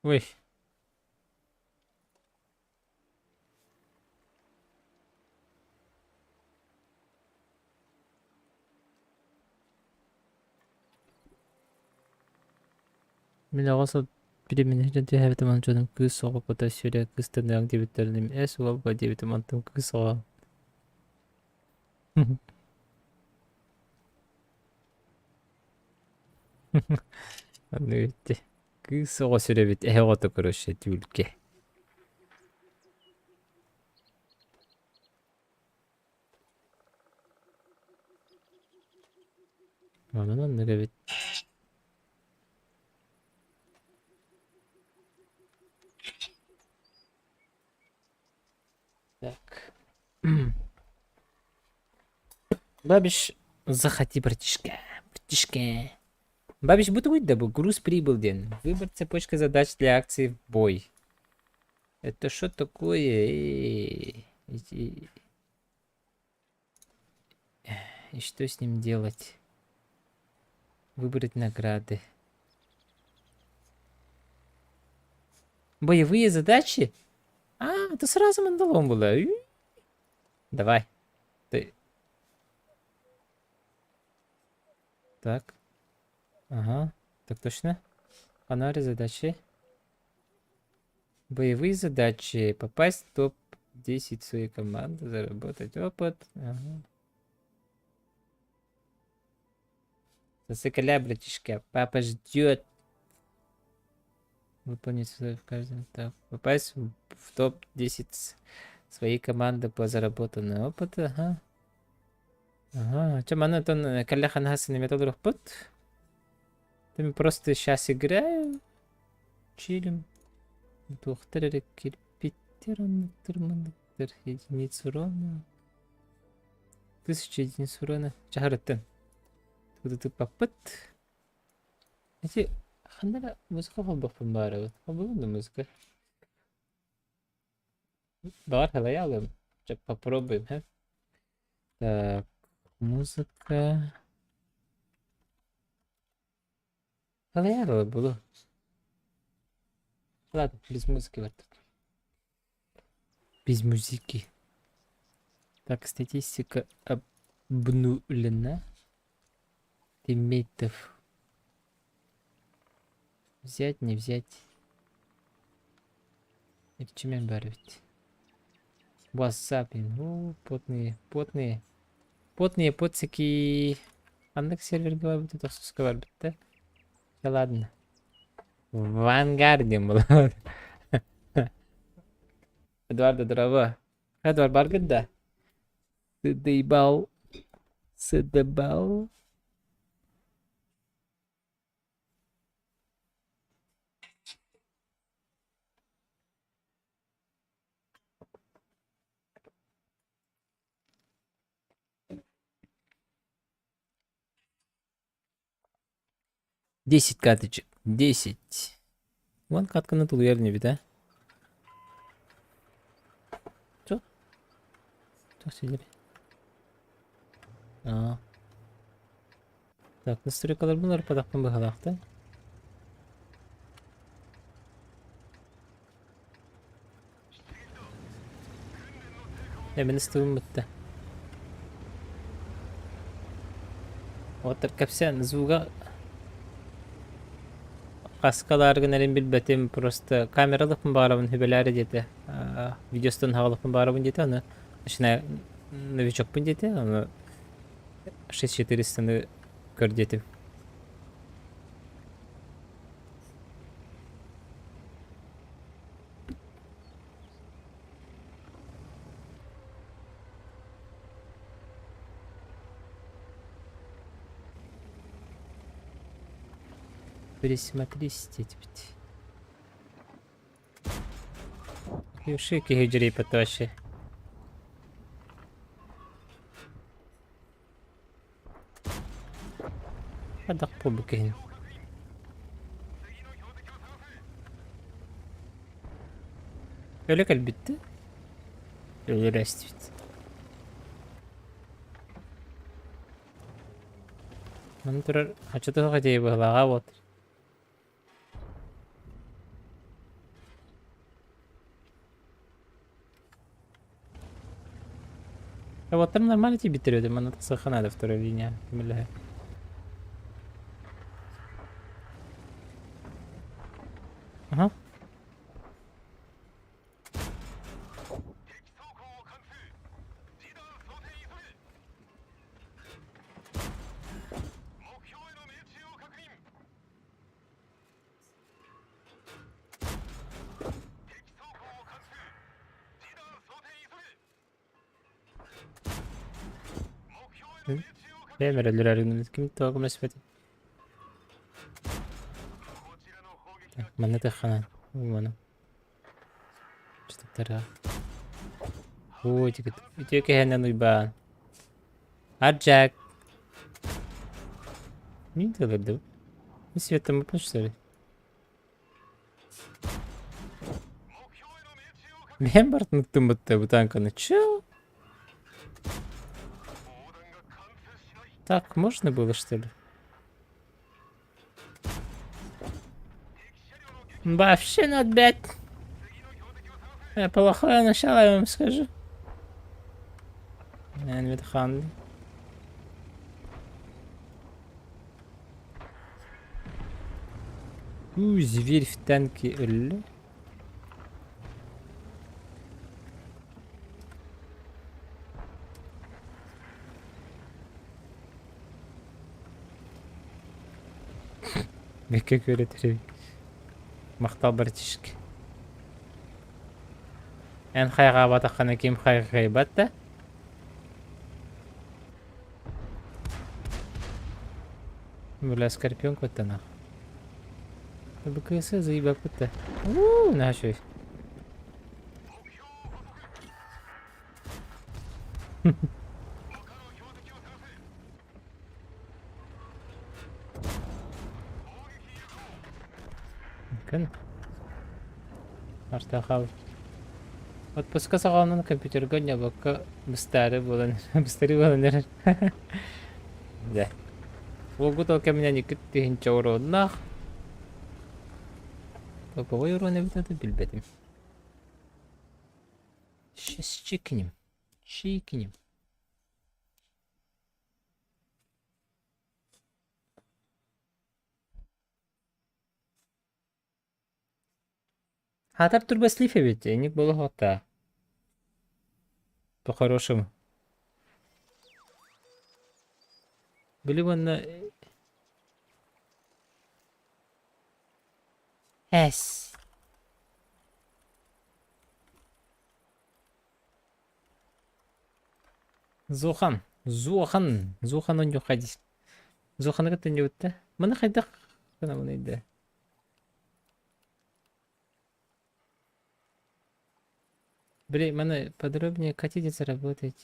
Ой. Мillä osat pidemmän tehtävän joten kyssä kota syödä kysten ja aktiivittelin esua vai aktiivittelin kyssä. Nyt kyssä syödä ehdotta kursse tyylikke. Anladın mı evet. Так. Бабиш, заходи, братишка. Братишка. Бабиш, будто да был груз прибылден. Выбор цепочка задач для акции в бой. Это что такое? И что с ним делать? Выбрать награды. Боевые задачи? А, это сразу мандалом было. Давай. Ты. Так. Ага. Так точно. Фонарь задачи. Боевые задачи. Попасть в топ-10 своей команды. Заработать опыт. Ага. Засыкаляй, братишка. Папа ждет. Выполнить в каждом этапе. Попасть в топ-10 своей команды по заработанному опыту. Ага. Ага. Че, манатон каляхан хасан метод рухпут? Ты просто сейчас играю. Чилим. Доктор кирпитерон термометр. Единиц урона. 1000 единиц урона. Чахараттан. Тут попыт. Эти хандала музыка фалбах помбара. Фалбала музыка. Давай халаялым. Сейчас попробуем, а? Так, музыка. Халаяла было. Ладно, без музыки вот тут. Без музыки. Так, статистика обнулена. Тиммейтов. Взять, не взять. Это чем барить? Ватсапин. О, потные. Потные поцики. Андек сервер говорит, это все сказал, да? Да ладно. В Вангарде было. Эдуарда дрова. Эдуард Баргет, да? Сыдебал. Сыдебал. Десять карточек. 10. Вон катка на тул верни, да? Что? Что сидели? А. Так, настройкалар булар падактан багалак, да? Мен істеуім бітті. Отыр кәпсен звуға Kaskalar gönelin bilbetim просто kameralık mı bağırabın hübeler dedi. Videosundan havalık mı bağırabın dedi onu. İşine новичок bun dedi onu 6400'ını gör dedim. Пересмотрись бит. Юшики hücreyi pataşı. Hadi bu bugün. Öyle elbette. Öyle restit. Mana turar açıda hadi bağlağa otur. Я вот там нормально тебе биттерёдом, она сохраняет вторая линия. Бля. Ага. Beğenmediler her gün. Kim tokum esfeti. Mana tahanan. Mana. Что тара. Ой, тільки генен уйбан. Аджак. Мин тылырды. Мы светом мы пошли. Ben bartmıktım bu танканы. Чё? Так можно было, что ли? Вообще not bad. Плохое начало, я вам скажу. Энвитхан. Зверь в танке. Бекек öğretirim. Мақтал братишки. En хайға батаққаны кем хайға ғайбат та. Бля, скорпион какой-то нахуй. БКС заебал какой-то. Нахуй. Кін? Артақал. Отпуска сағауынан компьютерға не баққа бістәрі боланыр. Да. Ол только меня не күттігінші орыннақ. Топовой урон бітеді білбедім. Сейчас чекінем. Хатап турбаслифе ведь, ник было хота. По-хорошему. Были вон на... Эс. Зухан он не уходить. Зухан это не вот да? Мана хайдах, kana bunu иде. Блин, мана подробнее хотите заработать.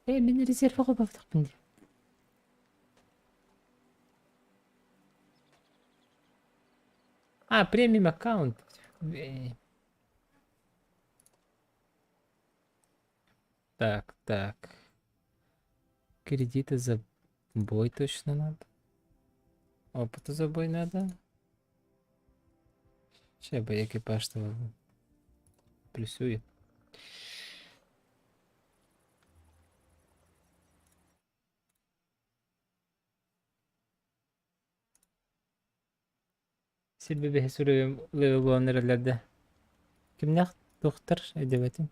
Мен резерв қойып. Премиум аккаунт. Так. Кредиты за бой точно надо. Опыта за бой надо. Сейчас бы экипаж того плюсует. Silbi behe sürüyorum level nerelerde. Kimler doktor edebetim.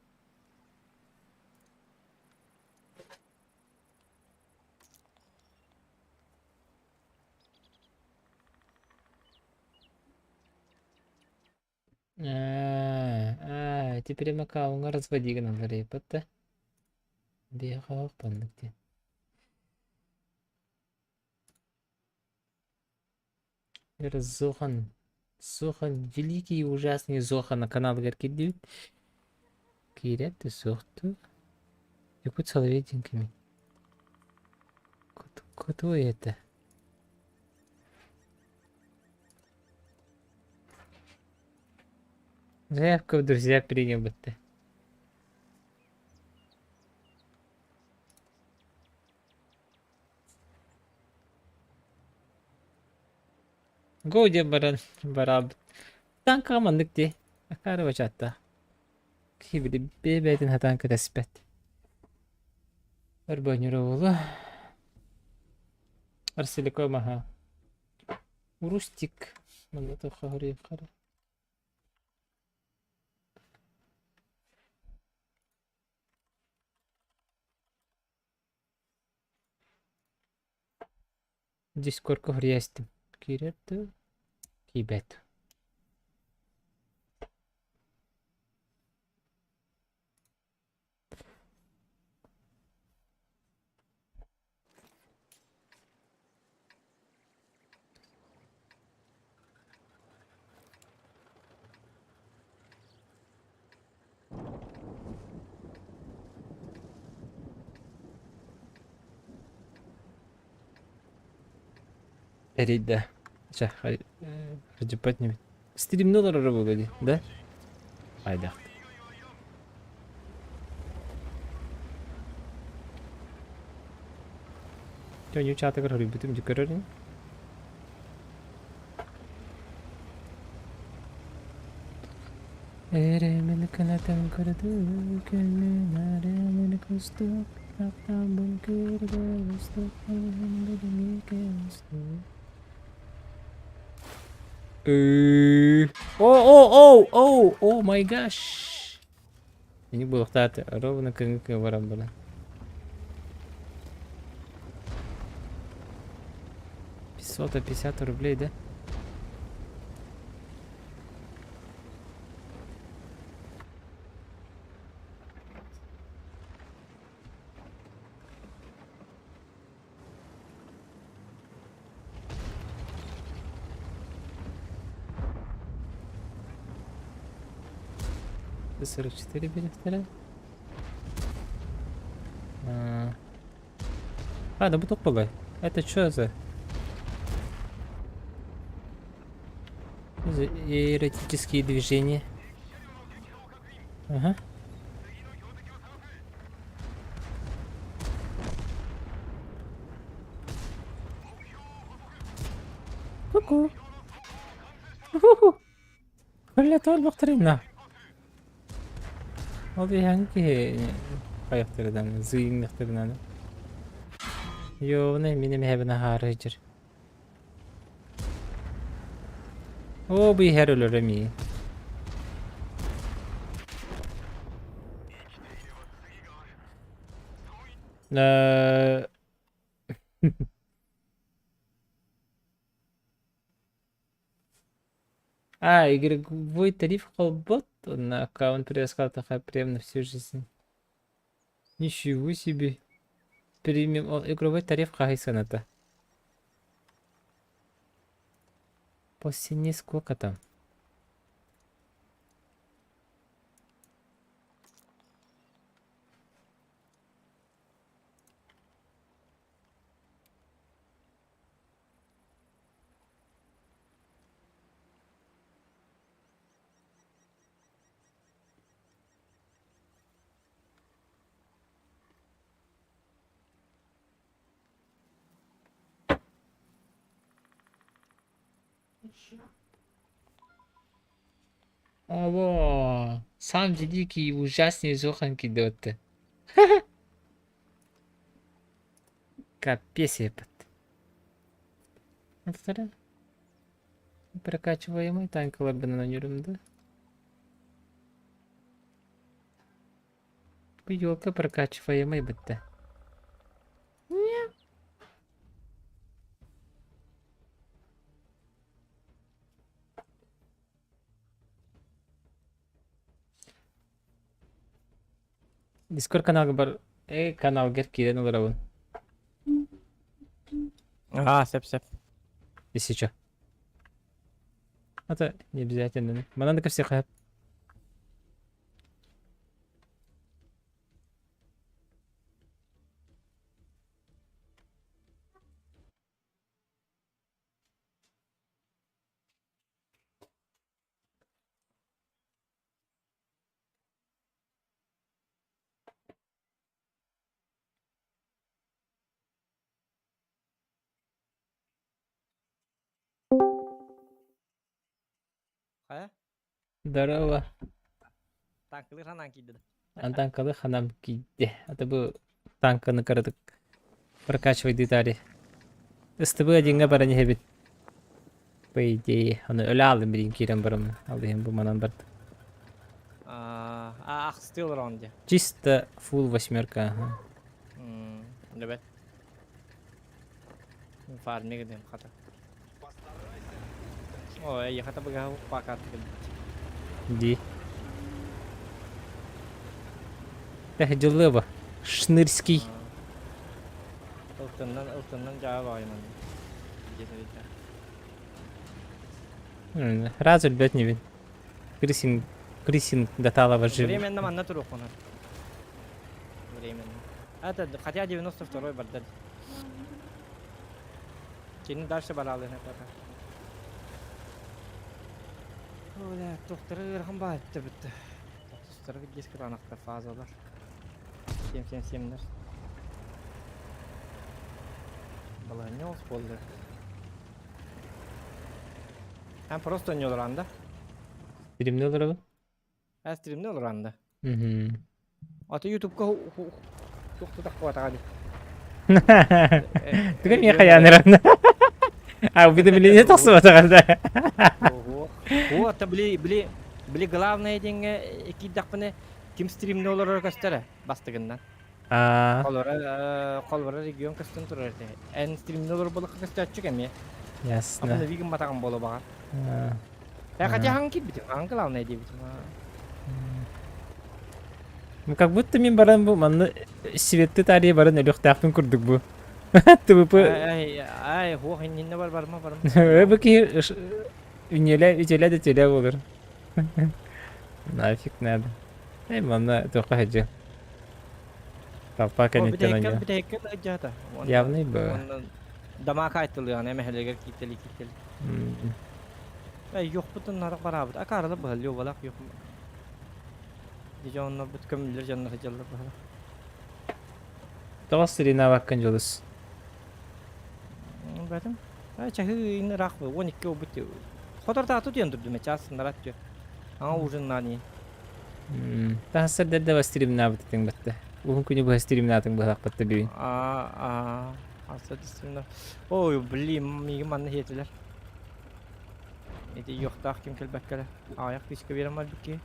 Теперь я макаунга разводи на репота. Бегал паныкте. Зохан. Зохан, великий и ужасный Зохан на канал Гаркидют. Кирят ты сохту. Якут соловейдинками. Кто это? Заявка в друзья принял бы ты. Гоуде бараб. Танка манdık diye. Akarı bacatta. Kibri bebedin hatan kıdespet. Арбанера ола. Арселико маха. Урустик. Мандата хахари хара. Дискорд хриестим. Кирет. Кибет. Эрида. Сейчас, ради поднимет. Стрим $0 вроде, да? Айда. Cho nhiều cha tới cái hồi bị tụi mình chơi Eremen kanatan karadı gönlün aremen kustu Raptan bunkür göğüstü Benim göğüstü Oh my gosh. Не буду хтати, ровно как варамбана. $550, да? $44 билетера. Да bu топовый. Это что за эротические движения? Ага. Ку-ку. Коллетор бактырына. Ол яңки каяктырдан зыйыңдыктырынан. Йоуны минем хебне харыжыр. О, bu her ölür mi? Игровой тариф колбот на аккаунт перескал такая прям на всю жизнь. Ничего себе. Премиум игровой тариф кайсаната. По цене сколько там? Ого, сам великий и ужасный Зоханки Дотте. Капец епот. Прокачиваемый танкалар бынан oynuyorum. Bu yolka прокачиваемый bitti. Discord kanalga бар. Канал гер кирен olur abun. Сеп. Если чё. Это не обязательно. Манан ко всех хэп. Кая? Здорово. Танкылыр ханан кийди. Антанкалы ханам кийди. Это bu танканы кырдык. Прокачивай детали. СТБ деньга бара не хебит. По идее. Аны ölе алдым билин кирен барым. Алдым bu манан барды. Ах, стил ронде. Чисто full восьмерка. Ага. Небет. Фармиг дем хата. Ой, я хата бага пакат. Ди. Жылыба. Шнырский. Ылтыннан жаап айнан. Раз өлбөт не бин. Крисинг даталова жив. Временно манна турук она. Временно. Это хотя 92-й бардаль. Кейін дальше баралы на пока. Оля, доктор ырган баатты битти. Доктор диск анакта фазалар. 77-лер. Бала не болды. Hem просто oynuyorlar anda. Стримде olur abun. Ha stream'de olur anda. Ata YouTube'ga çok tutak kuat hadi. Тüge mi hayan herhalde? А bir de bile ne taksı var herhalde? O ata bili главное деньги iki dakikane kim stream'de olur göstere bastığından. Kolvara region kastın turur ete. En stream'de olur balık gösterçük emi. Ясно. Apını bir gün batakan bolu bakar. Ya kaçı hangi bitim? Hangi главное diye bitim? Ну как будто мен баран bu манны светті тарихи барын өлөктаактын курдук бу. Тыбы. Ай, хух, не барма. Быки үтеле де теле olur. Нафиг надо. Манна тока хеджи. Капа кенеттен oynuyor. Bir de heykel aja ta. Явный bu. Dama kayıtılıyor yani mehelleger kiteli. Yok bütün narak barabıt. Akarlı bahal yok balak yok. Diye onlar bu kömürler canları jallar bahal. Тоғыстырына баккан жолус. Бәдім. Чахы ины рах бы. 12 обыты. Хоторта ату диен durdu meças narat diyor. Ama uzun nani. Тахсыр дәрдә ба стримна битен битте. Бүгін күні бұл стримна атың бұл ақпатты бейін. Asa distimler. Oy bileyim migi manna hetiler. Edi yok da kim kel bakkala. Ayak diske verem var ki.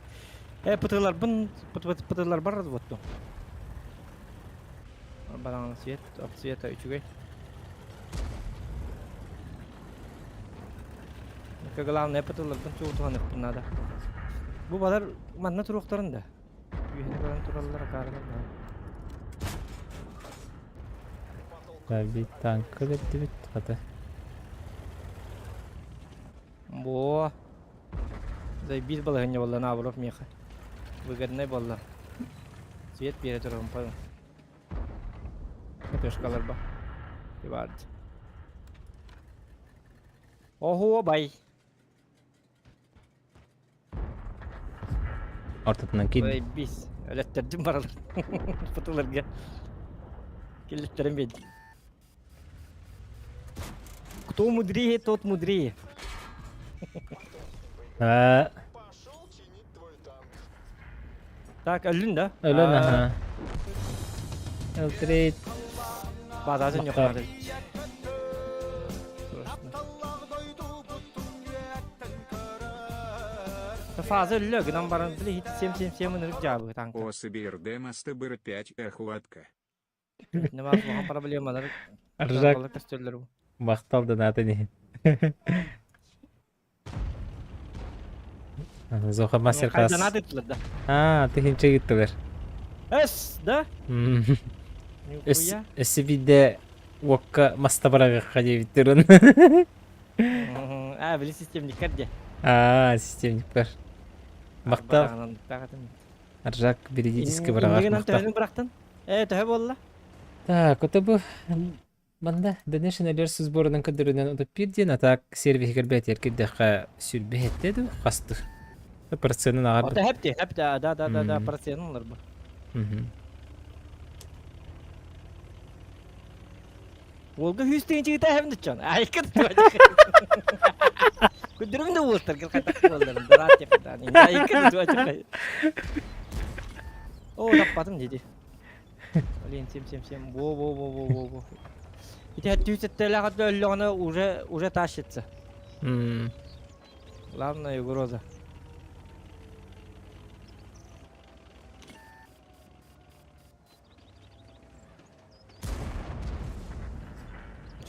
Pıtılar bın pıtılar barra da bottu. Balan siyet, siyeta üçüge. Kagalan ne pıtılar bın çoğu hanıp bunada. Bu badar manna turuklarında. Yühene baran turallar akarlar. Bir tankı bitti hadi. Bo. Zay bir balı hanya vallahi na vurup miha. Выгодный балла. Свет перед ром понял. Köpeş kalır bak. Bir vardı. Oho bay. Ortadan kill. Bay biz. Ölettirdim paralar. Fıtılar gel. Kilitlerim bedi. Кто мудрее, тот мудрее. Так, öldün de. Öyle mi ha? Ultrate. Bazı yok Bakar. nerede? Ta fazla öyle gıdan baran bile hiç sem ınırık cevabı tankta. ОСБРД Мастебр 5 охватка. Ne var bu para bilemaları. Arjak Balık kastörleri bu. maqtaldı natani. Zoha master Kayda class. nadı tutulur da. Ha, tehince gittiler. Es da. Hmm. Yukuya. Esibide wakka mastabara kaje bitirun. Bili sistem dikkat ya. Sistemlikler. Maqtal Arjak birinci diski bırakar İndiğinden maqtal. töveni bıraktın. Töhe bolla. Так, это бы манда National Air сборының кадырынан удап бирден атак сервис гербет еркедеха сүрбет деди касты. Процентын агар. Orta hep de da parasını alır bu. Volga Hüseyinci de hem de çan. Ay kıt. Kudurum da vurtar gel katak bollarım. Rahat yapıdan. Ay kıt tu açık. Oh dapadım dedi. Alin sim. Wo. İte hattı tetteler hatta öyle ona уже taşıtsa. Главное угроза.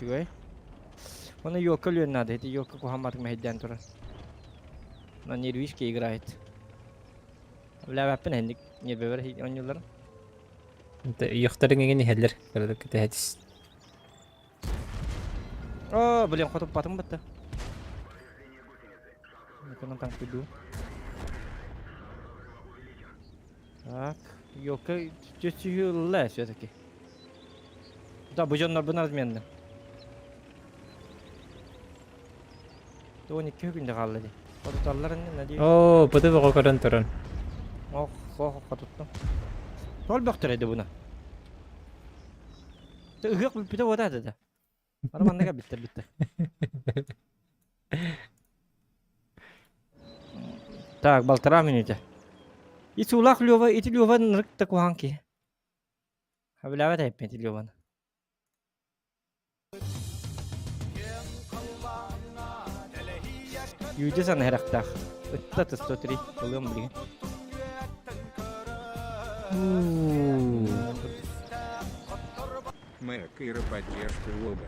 Чугай. Он ёка лён надо, это ёка кухамат мехден тура. На нервишке играет. Бля вапен хендик не бевер хит онюлар. Это йохтарын еген хеллер. Кырдык тәһәтис. О, блин, хату патым битти. Никонан танк иду. Так, ёка чёчуюлла всё-таки. Да, бужоннар бу разменде. То 12 günde kaldı. Korutarlar ne diyor? О, быды богорон турун. Katuttum. Sol baktırdı buna. Yok bir de oda dedi. Araban ne bitti. Так, 1,5 минуты. И сулах лёва, эти лёва нрык такуанки. Хаблява да эппен лёван. Южа сан хэрактах. Өттө стотри болом билген. Мэк Ира поддержку лога.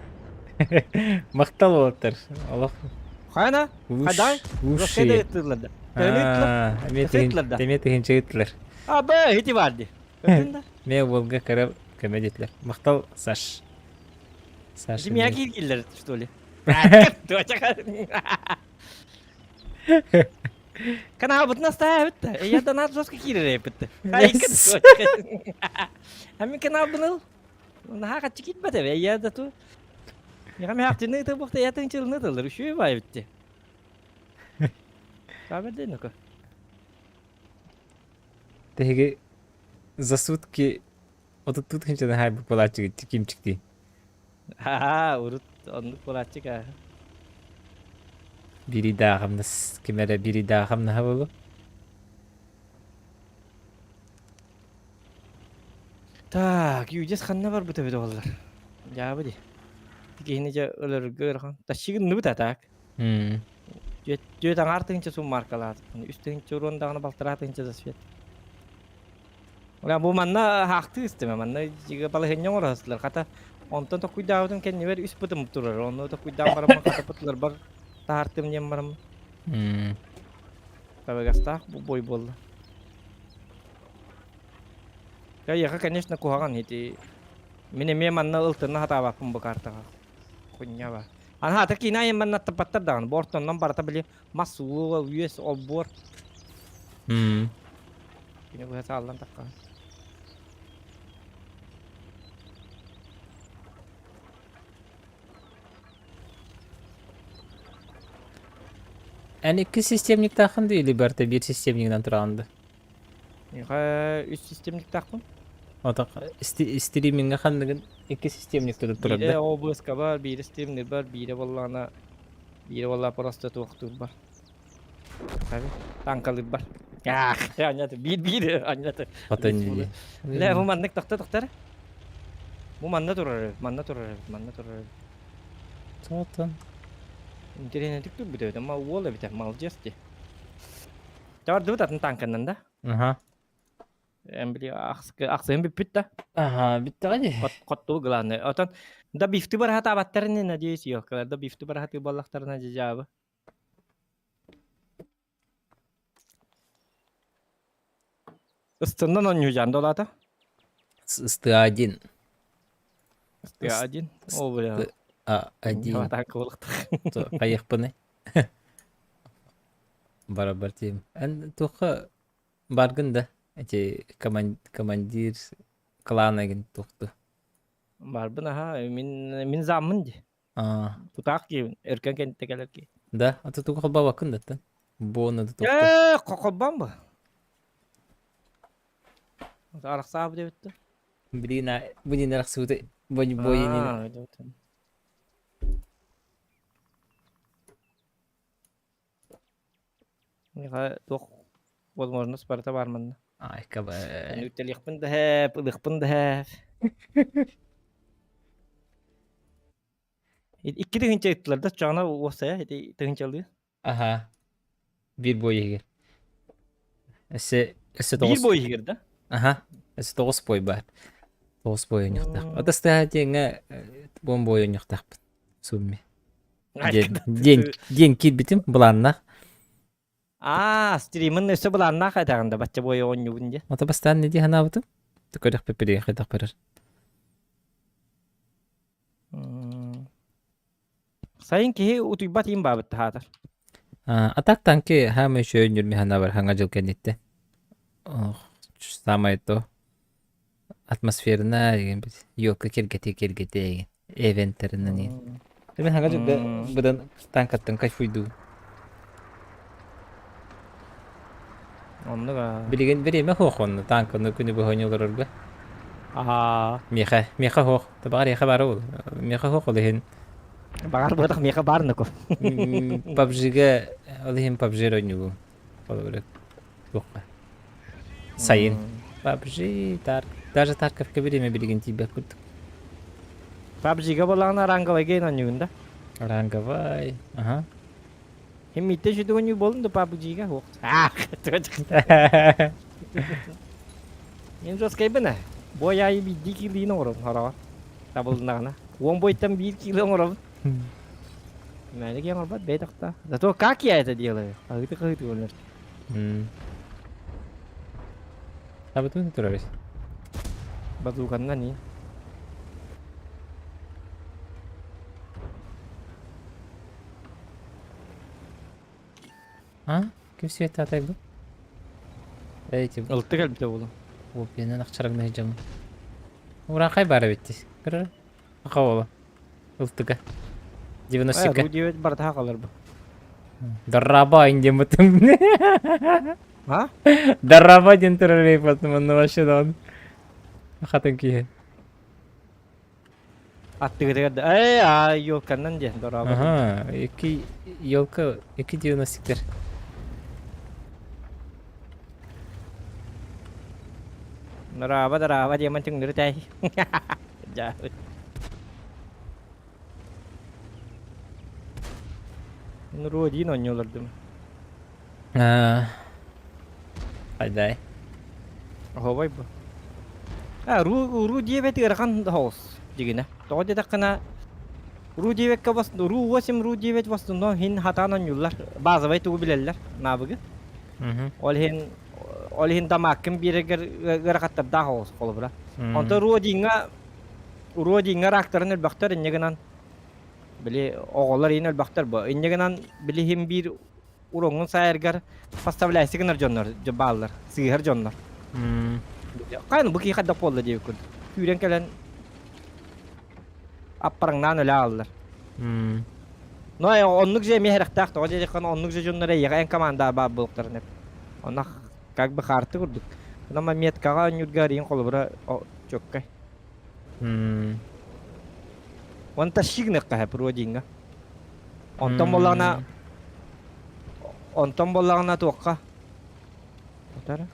Мактал болоптор. Аллах. Хана? Хадай? Рокеде еттилерди. Теме тегенче гиттилер. Аба, хити vardı. Ötünde. Ме волга карап көмөдүлөр. Мактал Саш. Саш. Димя килгилер, что ли? Канал вот наставит. Я донат жестко кирere yapıttı. Hem kanal bunu. Nah kaçık gitmedi ve ya da tu. Ya kami haftını itu bukti ya tengcil nıdılır. Şu var bitti. Kabar ne ko? Теги за сутки вот тут хинчен хай бу полачы ким чыкты. Ha, urut onu kolatçık ha. Бири дагымныс кимере бири дагымны хабылы. Так, yüces xanna var bu tabi doğallar. Ya bu di. Tikihinice ölür görhan. Taşıgın nı bu tatak. Jötan artınca su markalar. Üstünce urundağını baltıratınca da süet. Ulan bu manna haktı isteme manna. Jiga balahin yok orasılar. Kata ondan da kuydağıdın kendi ver üst pıtım durur. Onu da kuydağım var ama kata pıtlar bar. Tahartım yem var ama. Tabi gasta bu boy bolla. Ya конечно kuhagan hiti. Mine me manna ıltırna hata bakım bu kartaga. Kunya var. Ana hata ki inayem manna tepattır dağın. Bortondan barata bile masulu US obor. Yine bu hata Allah'ın takka. Yani iki sistemlik takındı ili barta bir sistemlikten turandı. Üst sistemlik takım. Ota streaming'e kandıgın iki sistemlik tutup Bir de turardı. OBS var, bir de Steam'dir var, bir de vallahi prosta tuğuktur var. Tabi, tankalı var. Ya, anlatı, bir anlatı. Ota nili. Le bu manlık doktor. Bu manna durur. Totan. İnternet tıktı bir de ama oğlu bir de malcası. Çavar dıvı tatın tankından da. Aha. Bili aksayın bir püt da. Aha, bitti hadi. Kottu gılanı. Otan da bifti barahat abattarın ne diyesi yok. Da bifti barahat ballaktarına cevabı. Istından oynuyor dolata. Стадин. Ya acın. O böyle. Один. Hava kılıktı. Қайық бұны. Барабар тем. Ан туха баргын да. Эти командир клана ген тухту. Var buna ha. Min zamın di. Tutak ki. Erken kente gelir ki. Да, а ты туха бабакын да тан. Боны да тухту. Kokobban mı? Arak sahibi de bitti. Блин, будин рахсуты. Бойни. Ya tok возможно Sparta var mı? Ай, каба. Nüktelik da hep, ılık da hep. İki de hınca ettiler de çağına olsa hadi hınca alıyor. Ага. Bir boy егер. Эсе Bir тоғыз. boy girdi. Ага. Эсе тоғыз бой бар. Тоғыз бой ойнақтақ. Мм. Ата стадиңа бон бой ойнақтақ. Сумме. Ay, Ден кит битим буланнақ. Stream'in üstü bulanına kadar baca boyu oynuyor bunca. Ата бастан не ди хана бутым? Тукорих пепери хайтақ берер. Sayın ki utubat imba hatar. Атак танки хама еще ойнюрми хана бар ханга жыл кенетте. Самое то. Атмосферна деген бит. Ёлка кергете эвенттеринен ен. Мен ханга жыл бұдан танкаттан кайфуйду. Onu da. Билеген береме хохонны танканы күні бу ойнолар орга. Меха хох. Табар яха бар ул. Меха хох ул хен. Bağır bırak meka bağır ne ko. PUBG'ga ул хен PUBG ойнугу. Олар. Юкка. Сайын. PUBG даже Тарковка береме билеген тибе курдук. PUBG'ga bolağına rangava gen oynuyor da. Ранговай. Ага. Hem mitte şu oynuyor bolun da PUBG'ga hok. Çocuk. Hem jos kaybı ne? Boyayı bir dikiliğine orum hara. Tabuluna. Wong boytan 1 kilo orum. Này nó kia ngon bắt bé đặc ta. Là tôi cá kia thì điều này. Tức hơi tuần này. Apa tuh terus? Batu kan nih. А? Ким все это атайбы? Эти Iltı geldi de oğlum. опенен акчарагына жам. Уракай бара битти. Кыр. Акабала. Ултыга. 92. Rudy evet barda kalır bu. Дараба индем бутым. Ha? Дараба ден террорей потом он вообще да. Хатын ки. Attı gıdı. Ay yok kanan diye. Doğru abi. Ага, iki yolka 2.92'ler. Daraba dia mancing dari teh. Jahat. Rudy oynuyorlar değil mi? Hayday. Havay bu. Rudy evet gerakan house. Digine. Doğru da kana Rudy evet kabas Ruwasim Rudy evet vastında hin hatan oynuyorlar. Bazı ve tuğ bilerler. Ne yapıyor? Olhin damakım bir gerakatta da house kolu bura. Onta Rudy nga raktarın baktar inyegenan bili oğullar inel baktar bu. İnyegenan bili him bir urongun sayargar pastavlaysı gınar jonlar ballar. Sihir jonlar. Kan bu ki kadda polda diye kurdu. Küren kelen apparangnan öyle aldılar. No ya onluk je mehrek taktı. O dedi kan onluk je jonlara ya en komanda bab bulukların hep. Ona kag bir kartı kurduk. Ama miyet kaga nyudgarin kolu bura çok kay. Onta signek ka hep rodinga. Ontom bolana tokka. Otara.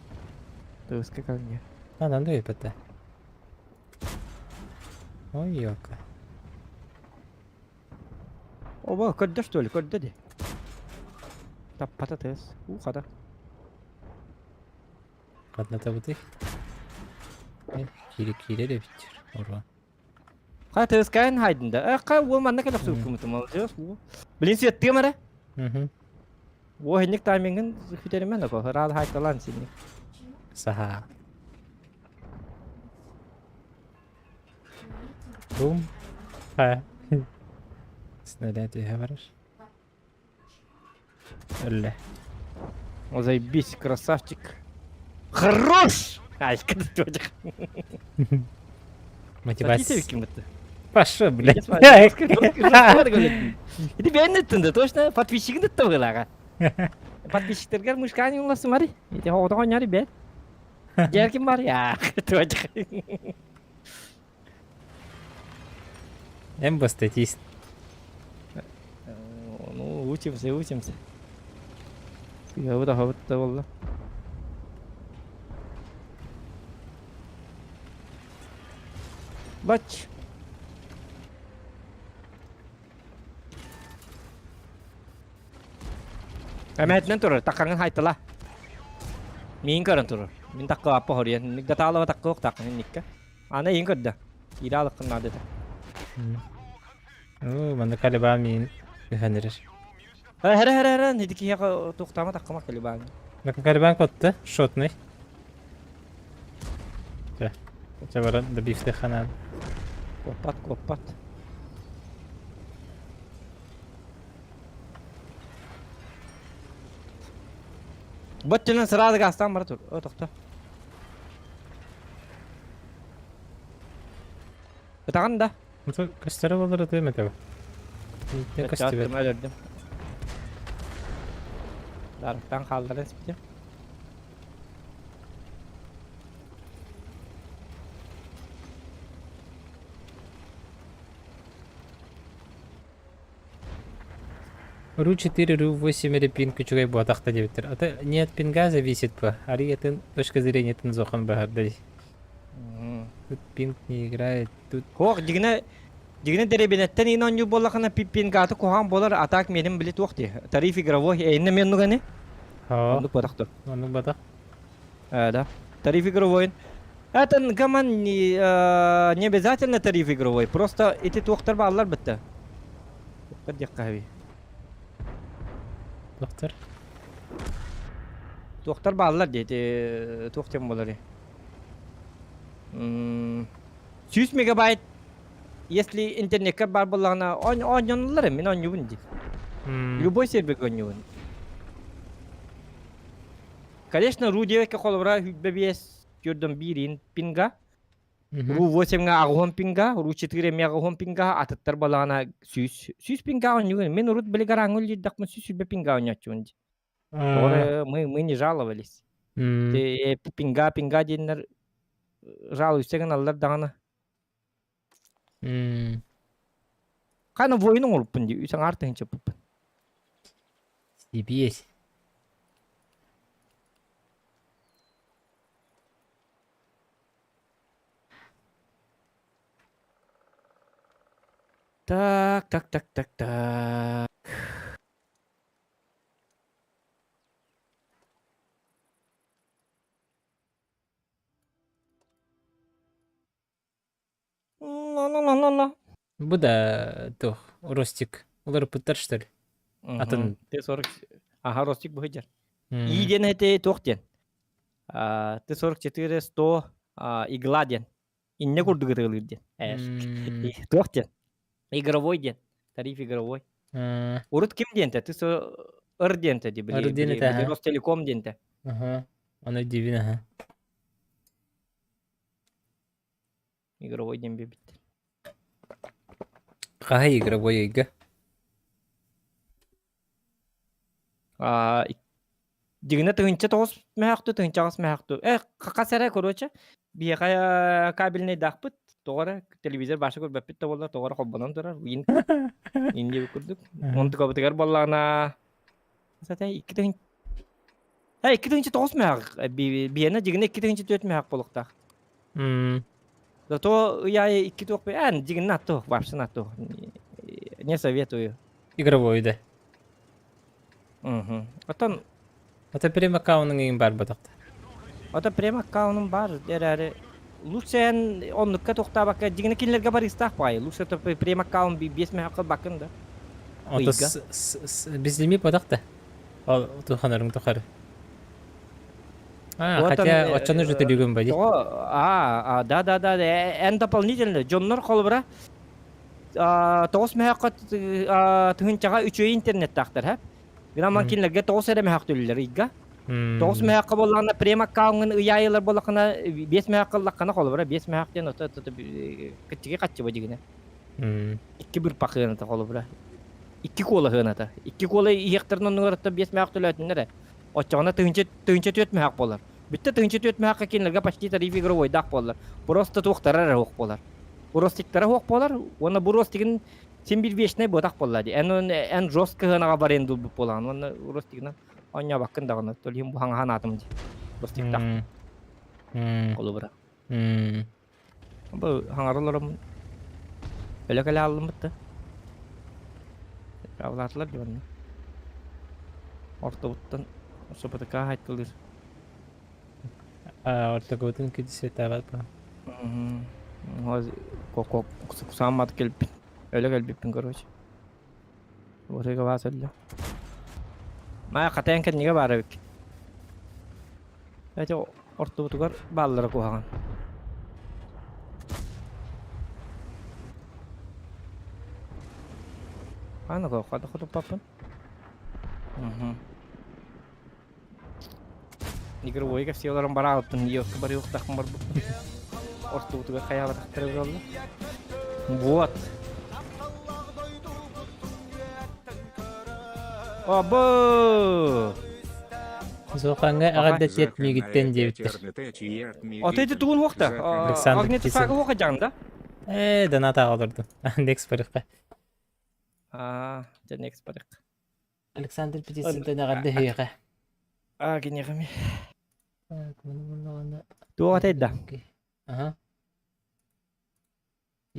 Terus ke kalnya. Надо андой пата. Ой, ёлка. Oba kadda что ли? Kadda de. Tap patates. Kada. Подната бутый. Кире де биттер. Орва. Ха тескайн хайдында. Ка ол манна келеп суп кумтум ал. Билин сеттиге мара. Во хенник тайминген фитермен да ко. Рад хайталан синни. Саха. Бум. Ха. Снаряд я говоришь. Ля. О, заебись, красавчик. Хорош! Ай, когда ты этих... Мотивация. Ким-то. Пошел, блядь. Иди бен еттинде, точно подписчигин етті бұғылаға. Подписчиктерге мышкани ұласы мари. Иди хоғыда қойняри бен. Жеркин бар, я. Эмбо статист. Ну, учимся. Хавыта болды. Бач. Әмәтінен тұрыр, таққаңын хайтыла. Мен көрін тұрыр. Мен таққы апы хориян. Нігді тағылыға таққы оқ таққын никке. Ана ең көрді. Ире алыққын надеді. Манда калибан мен үхәнерер. Хәрі. Недекі яғы тоқтама таққыма калибан. Bakın kaliban kotta. Шотный. Чабара да бифте ханан. Коппат. Бөттілін сырады ғастан бара тұр. Тоқта. Бұтаған да. Это костера болар это метео. Не костер. Өлірдім. Дарықтан қалдырын спите. Ру 4, Ру 8 или пинг кучугай bu атақта дебеттер. Это не от пинга зависит по, ари это точка зрения это зохан бахардай. Тут пинг не играет, тут... Хоқ, дегіне деребенеттен ең оню болақына пингаты коған болар атақ менің білет оқты. Тариф игровой, әйінне мен нүгені? Ха, Ондық батақты. onu батақ. Да. Тариф игровой. Это гаман не обязательно тариф игровой, просто эти тоқтар балалар бітті. Тоқтар дек қави. Доктор. Тоқтар балалар дейді, тоқтен болары. 100 мегабайт, если интернетке бар болағына, ойнанылар, мен ойнуын дейді. Любой сервер ойнуын. Конечно, ру девекке қолыбыра хүббебес көрдім бірін пинга. Ру 8-ға ағуын пинга, ру 4-ге ағуын пинга, атыттар балағына 100 пинга ойнуын. Мен ұрыт білі қараңыл еддақмын 100 пинга ойнатуын дейді. Мы не жаловались. Пинга дейінлер жалуыстеген алылар дағаны. Қаны войының ұрыппын дейді, үйсің артығын чөппін. CBS. Так. Ла-ла-ла-ла-ла. Bu da tuh, Ростик. Олар пыттар что ли? Атын. Т-40. Ага, Ростик бұхыджар. Иден әте тоқтен. Т-44, 100, игла ден. Инне көрдігірілер ден. Тоқтен. Игровой ден. Тариф игровой. Урыт ким денте? Р денте ди. Р денте, ага. Ростелеком денте. Ага. Оно дивина, ага. Игровой ден бебит. Қағай игровой ига? Дигіне тұғынча тоғыз мәхақты, тұғынча ағыз мәхақты. Қақасара көрөчі. Бияқа кабельный дақпыт. Тоғара телевизор башы көр бәппет болар. Тоғара қоббанан тұрар. Инде көрдік. Онды көбітігер болағына. Iki тұғынча тоғыз мәхақ. Бияна дигіне 2-4 мәхақ болықтақ. Зато я 2 тоқ бе. Дигіне аттық. Вообще аттық. Не советую. Игровой, да. Атан Это прямо кауның ең бар бұтақты. Ota prem account'um var. Derari Lucien onlukka toxtabakka digine kinlerge bar istaq pay. Lucien to prem account bir besme hakkı bakın da. Ото Ыйга. безлими подакта. Ол туханарың тухары. Вот Хотя он, очону же төлөгөн бади. да. En дополнительно. Жоннор холбра. Тоғыз мәхаққа тұхынчаға үшөй интернет тақтыр, хәп. Граман кинлерге тоғыз әрі мәхақ төлілер, ига. Тоғыз мәхаққа болағына прем аккаунын ұяйылар болақына бес мәхаққа лаққана қолы бес мәхақтен күттіге қатшы ба дегіне. Икки бір пақығыны та қолы бұра. Икки қолы ғына та. Икки қолы иектірін оның ұрытта бес мәхақ төләтіндері. Отчағына тұхынча төт мәхақ болар. Бітті тұхынча төт мәхаққа кинлерге почти тарифи гровой дақ болар. Просто туқтарар оқ болар. Уростиктары хоқ болар. Оны буростигин сен bir вечный ботақ болады. Эн жестко ғанаға бар енді бұл болған. Оны уростигінен оня бақын дағыны. Төлейін бұл хаңған атым де. Уростиктақ қолы бұра. Бұл хаңарыларым өлі алым бұтты. Авлатылар дейбін. Орта бұттан осы бұтықа хайткылыр. Орта көтін кедісі тағат ба. Кусамат келбин. Öyle gelbipin короче. Oraya vas öyle. Maya katayan kendine var evik. Evet orta butukar ballara koyağın. Ana koy kada kutup papın. Nigar boyu ka siyoların bara altın yok bari yok takım var bu. Orta butukar kayağa taktırır oldu. Вот. Abo! Зоқанға ағадда тетмегіттен дебіттір. Отайды туын уақта. Александр Агнеті Кисин. сағы уақы жаңда? Донат ағалырды. Андекс барыққа. Жән екс барық. Александр Петисінтен ағадда хүйеға. Генеғаме. Туға тайда.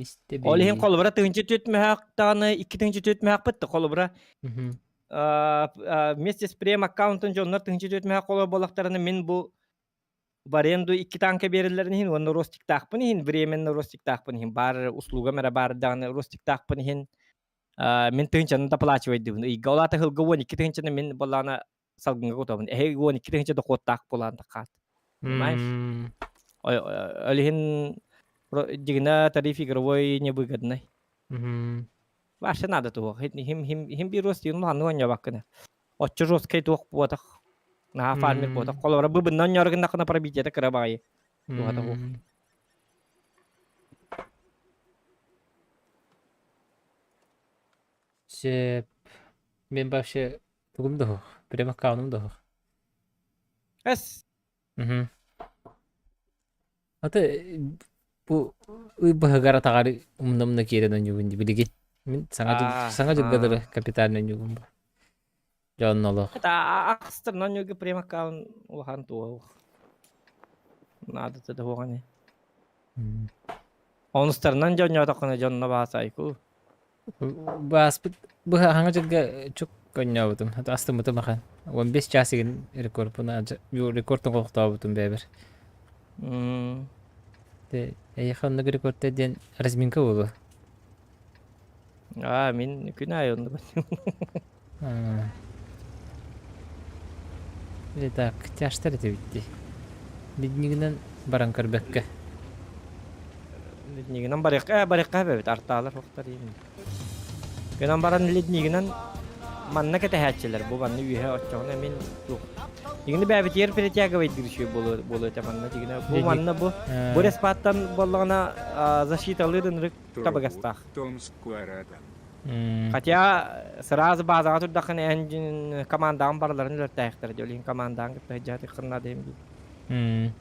Олихин қолыбыра тыңчы төтмәк тағаны, икі тыңчы төтмәк бітті қолыбыра. Вместе с прем аккаунтын жонлар тыңчы төтмәк қолы болақтарыны мен бұл баренду икі танка берілерін хин, оны ростик тақпын хин, временні ростик тақпын хин, бар услуга мәра бар дағаны ростик тақпын хин, мен тыңчаны да плачывайды. Иға олаты хылғы он икі тыңчаны мен болағына салғынға көтабын. Әй он икі тыңчы да қот тақ болағында қат. Олихин дигна тариф игровой невыгодный. Ваше надо то. Хим бирос тин лан гоня бакына. Оччо жесткой тох ботах. На фармер ботах. Колора быбын нон норгын накына пробить это крабай. Туата хох. Мен вообще тугум дох. Прямо каунум дох. Эс. Ата bu bahagara tagari umnamna kira nan yugun biligi min sanga juggadara kapital nan yugun ba jon nolo Та акстер нон юги прямо каун ухан туа. Надо это дохане. Он стернан жон ятакына жонна басайку. бас bu hanga jugga чук коnya butun ata astı mıtı makan 15 часигин рекорд бuna ю рекордтун колуктаа бутун бебер те яханны рекорд ден разминка болу Мен күн айонды. так тяштар это битти биднигинен баран карбекке Лиднигинен барыққа бәбет арталар хоқтар еймін. Гынан баран лиднигинен манна кәті хәтчелер. Бұл манны үйе отчағына мен жоқ. Дегенде бәбет ер перетяга вайдырышы болу өте манна. Бұл манна бұл респаттан болуғана защиталырын рық табығастақ. Хотя сразу базаға тұрдақын әнжін командағын барларын өрттәйқтір. Жолейін командағын кіпті жәті қырна дейм дейді.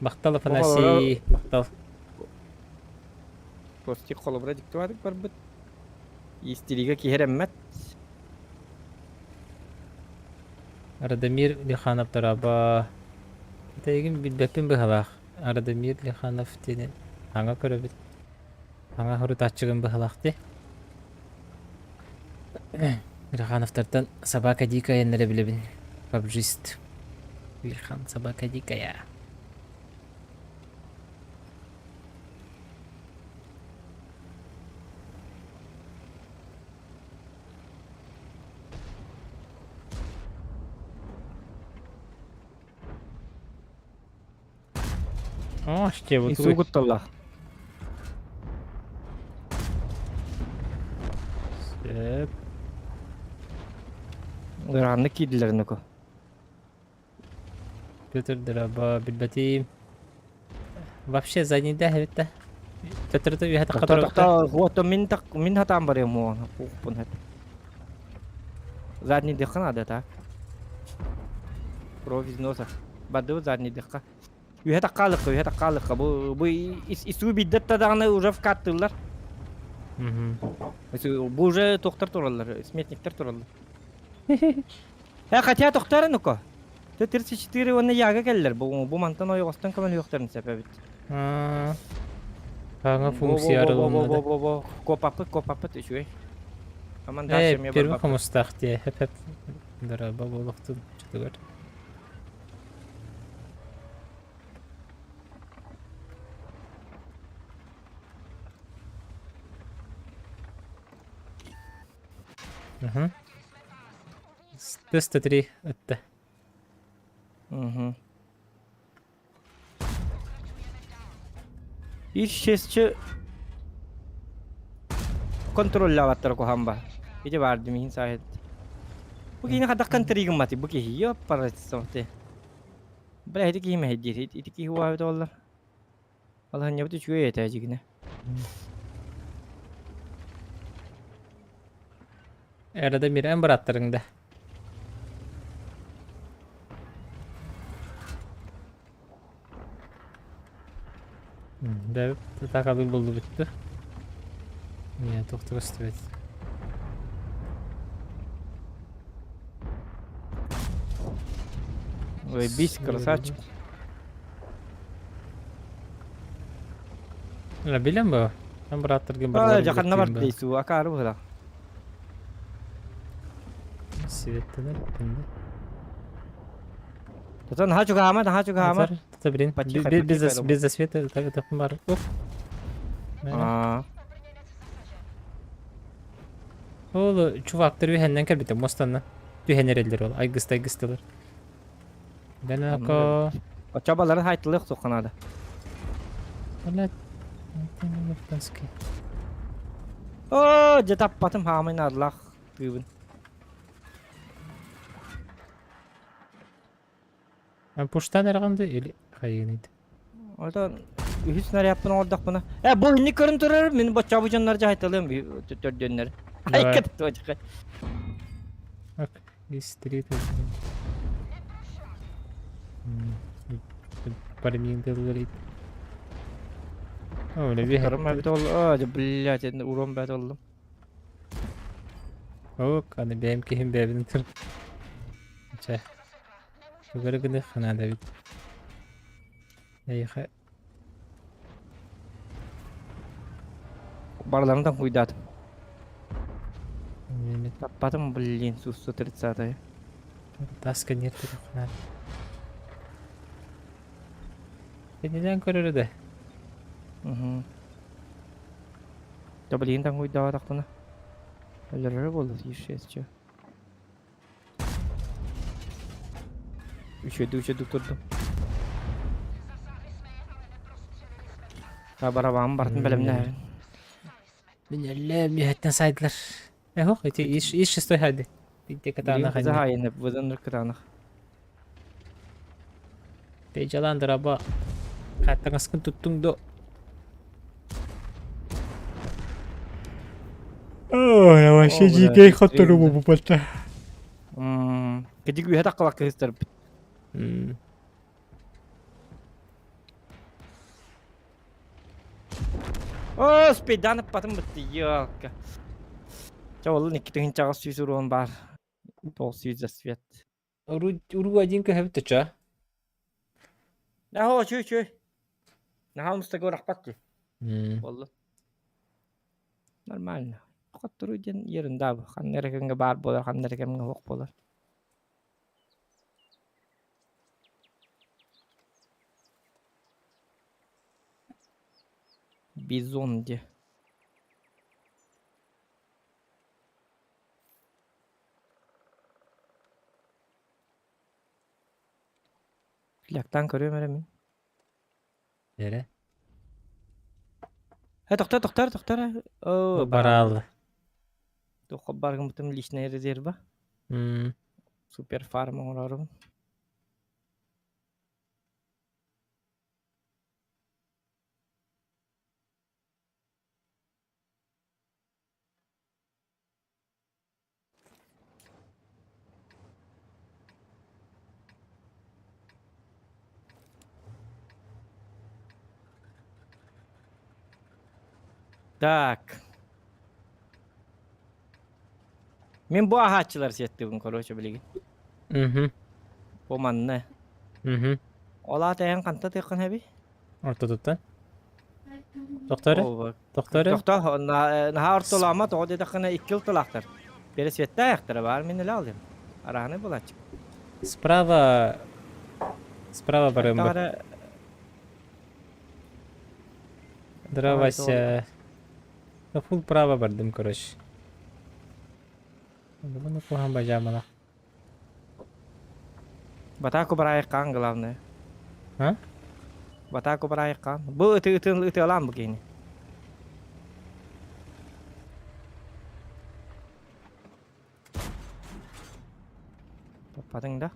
Бақталы фанаси бақтал Кости қолыбыра диктуадық бар бұд. Истериге кехер әммәт. Радамир Лиханов тараба тегин билбеппин быхалах Радамир Лиханов тени аңа көрөбүт аңа хору тачыгын быхалах те Лихановтардан собака дика еннере билебин пабжист Ильхан собака дикая. О, işte bu. Ису гутталлах. Söp. Ыранны кидлеринеко. Götürdür abi bilbeti. Вообще задний да это. Götürdü bir hata kadar oldu. Та вот мин хатам бар ему. Пун хат. Задний дыхка надо так. Провиз носа. Баду задний дыхка. Үйе таққалыққа. Бұл ису биддет тадағына уже вкаттылар. Бұл уже тоқтар туралар, сметниктер туралар. Қатия тоқтары нүкі? 34 оны яға келдер. Бұл мантан ойғастан көмін өқтарын сәпәбет. Kanka функция aralığında. Kopapıt üçüy. Первый комустах diye hep daraba boluqtu çıtır. Hı. 103 öttü. İş şesçi kontrollavattır ko hamba. İti vardı mihin sahip. Bu yine kadar kantrigim mati. Bu ki hiyo parasite. Bırak hadi ki yeme hediye. İti ki huwa bir dolar. Allah'ın yaptığı çünkü yeterli yine. Arada bir en bıraktırında. Да, takabil buldu bitti. Niye doktor istedim. Ой, бись, красавчик. La bilen bu. Ben bıraktırdım. Жақын бар дейсу, акары бұда. Sivetteler bitti. Тотан хачуга хама. Tabirin. Потихо, Biz de svete takım var. Of. Oğlu çuvaktır bir henden kelbette mostanla. Bir hener eller ol. Aygıstılar. Ben ako. Çabaları haytılıq soğanada. Valla. Yaptanski. Oo, jetap patım hamayın adlaq. Gübün. Ben puştan erğandı. Eli kayınıydı. Orada hiç nereye yapın orada buna. Bu inni körün durur. Benim bu çabucanlarca haytalıyım bir dönleri. Ay Evet. kıt çocuk. Bak. Street. Пармин говорит. Öyle bir Karım ben bir oldum. Aa, blять, uğram ben oldum. Yok, hani benimki hem bebinin tır. Çay. Yukarı gıdık hana David. Eyha. Barlarından kuydadım. Mehmet Tappadım blин, sus 30-я. taska niyetli hana. Neden körürü de? Ya blин'den kuydadım buna. Öyle oldu işe. Üşüdük durdum. Ya barabağım bartın belimne. Minellem niyetten saydılar. Yok, iş istiyor hadi. Bir de katana Kızı hani. hain hep vızındır kıranık. Pecalandır ama. Katana sıkın tuttun da. Oh, yavaş Oh, GK ulan, katları iyi bu pata. Kedik üye takılak kızdır. Oh, sepeda patım bitti. Yok. Çavalın iki tane çağız süsürüğün var. 900 свет. Уру один kahve taça. Ne ho çüy. Ne ha mustafa rahpatlı. Vallahi. Normal. Fakat duruyken yerinde abi. Kan nerekenge bar bolar, kan nerekenge hok bolar. Бизон де. Лактан көрөм әрі мен. Бере. Тоқтар. О, Барал. Тоққа барғым бұтым личная резерва. Супер фарм оңырарым. Так. Мен bu ağaççılar settiğim koruyucu bilgi. Bu manne. Ola tayan kanta tekon hebi. Orta tutan. Doktora? Oo, Doktora? Doktor, naha ortalama toğu dedekine 2 yıl tulaktır. Beri svette ayaktır var, men öyle alayım. Arağını bulacak. Справа. Справа барымба. Doktora, Здравайся. Ну, фул право бардым, короче. Bunu kuhan bacağımına. Bataku berayakan главное. Ha? Bataku berayakan. Bu ıtı alan begini. Padın da.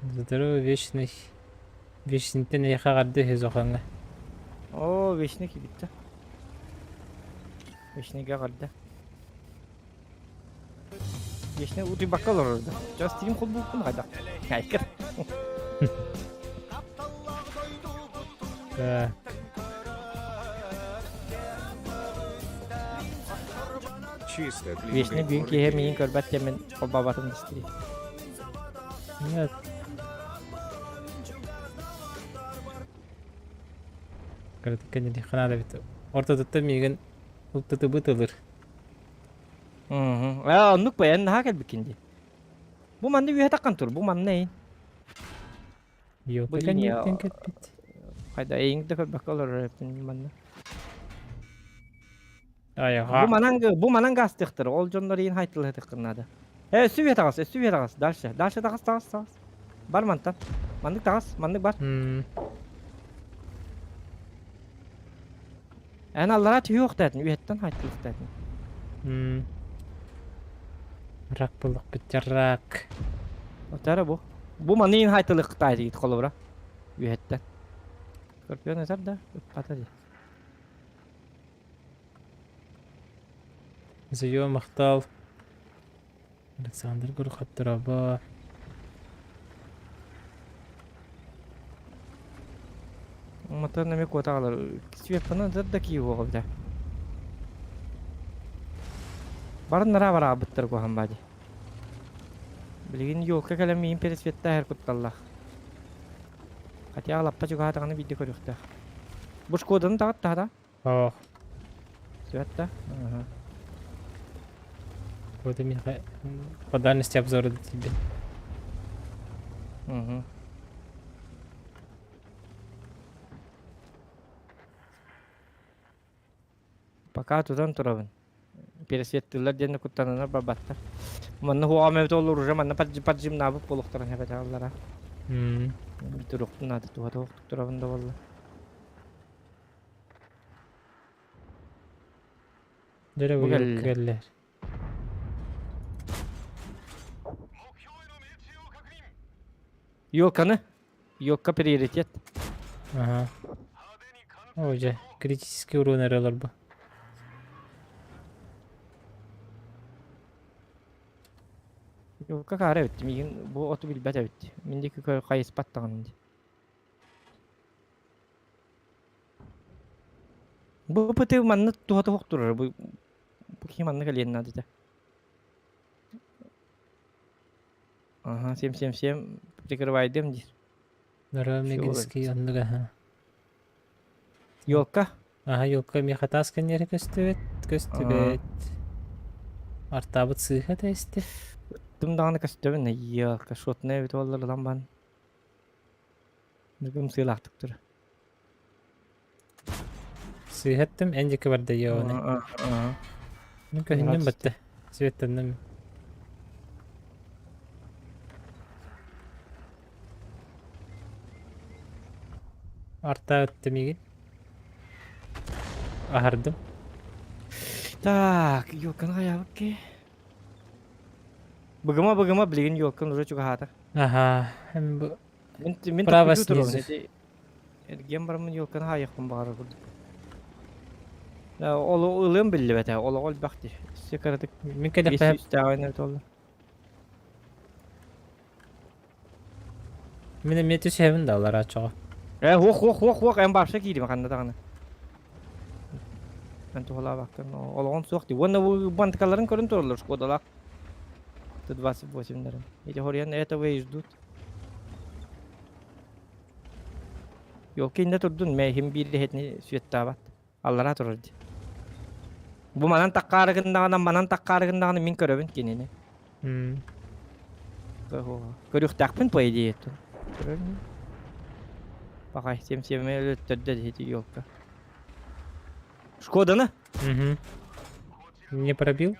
Здорово, вечный. Вечнийтен яха гарды хезоханга. Oo, veşnik bitti. Veşnik'e kaldı. Veşnik utu bakkal orada. Just stream kol buldum hadi. Haykır. Да. Чисто для Veşnik игры büyük в hem городе. iyi körbet yemin o babatın istiri. Нет. Короче, конечно, хана да бит. Орта tuttu migen ultatu bıtılır. Ya onluk bayan daha gel bikindi. Bu manda bir hata kantor. Bu man neyin? Yok, Bu kan dünya- yok denk bit. Hayda eyin de körbet olur hepin manda. Ay Bu ha. manang gastıktır. Ol jonlar yiyin haytılı tıkırnadı. Süvye tağız. Darşı tağız. Bar mantan. Mandık tağız. Mandık bar. En allara tüy yok dedin. Üyetten haytılı dedin. Rak bulduk bit rak. Otara bu. Bu manın haytılı kıtaydı git kolubra. Üyetten. Körpüyor nezar da. Patadi. Зайо махтал. Александр Гурхаттыраба. Motor neme kota alır. Süvep bana zırda ki bu oldu. Barın nara var abıttır ko hambadi. Bilgin yok kalam min peres vetta her kuttallah. Hati alappa juga hatağını video koyukta. Buş kodunu tağıt da. Ох, Süvetta. Aha. вот и по дальности обзора до тебе. Hı. Пока тудан турабын. Пересветтилер дені куттанына бабаттар. Манна хуа мевт olur уже манна паджим набып болуктарын хепет аллара. Bir turuktun adı tuha tuğuk turabın da valla. Дөрөбү Bu geldi. келлер. Ёлканы. Ёлка приоритет. Ага. Оже, критический урон аралар бу. Ёлка кара өтті. Меген bu otu bilbet өтті. Мендeki kayıs pattağın indi. Bu pıtı manna tuha tuğuk durur. Bu kim manna kaliyen adı da. Aha, сем. Прикрывайдым дейсіз. Дөрөбү ондуга. Ага. Ёлка. Ага, юлка мехатаскан нери көстүбөт. Артабыт сыха тесте. Тым даганы кастебен я кашотны бит оллар ламбан. Нигим сыйлактык тур. Сыхаттым эндики барда йоны. Ну көһүннүм батты. Светтеннем. Арта өттүмиги. Ахардым. Так, ёлкан гаябыки. Быгыма билген ёлкан уже чуга хата. Ага. Hem bu Мен Право топпу турун. снизу. Эрген бармын ёлкан хаякпын багары курдук. Ол ылым билли бете, ол ол бакти. Секаратык min kelep üstağına oldu. min metis hevin da alar açığa. Hok en başta giydi makanda dağını. Ben tuğla baktım. Olağan soğuktu. Vana bu bantikaların körün turulur Шкодалак. Тут 28 даром. Эти хорьян этого и ждут. Ёлкинде турдун мехим бирди хетни сүйеттабат. Аллара турурди. Bu manан таккарыгындаганы мин көрөбүн кенени. Көрүктакпын по идее то. Пока всем өттөрдө дейт ёлка. Шкоданы? Угу. Не пробил?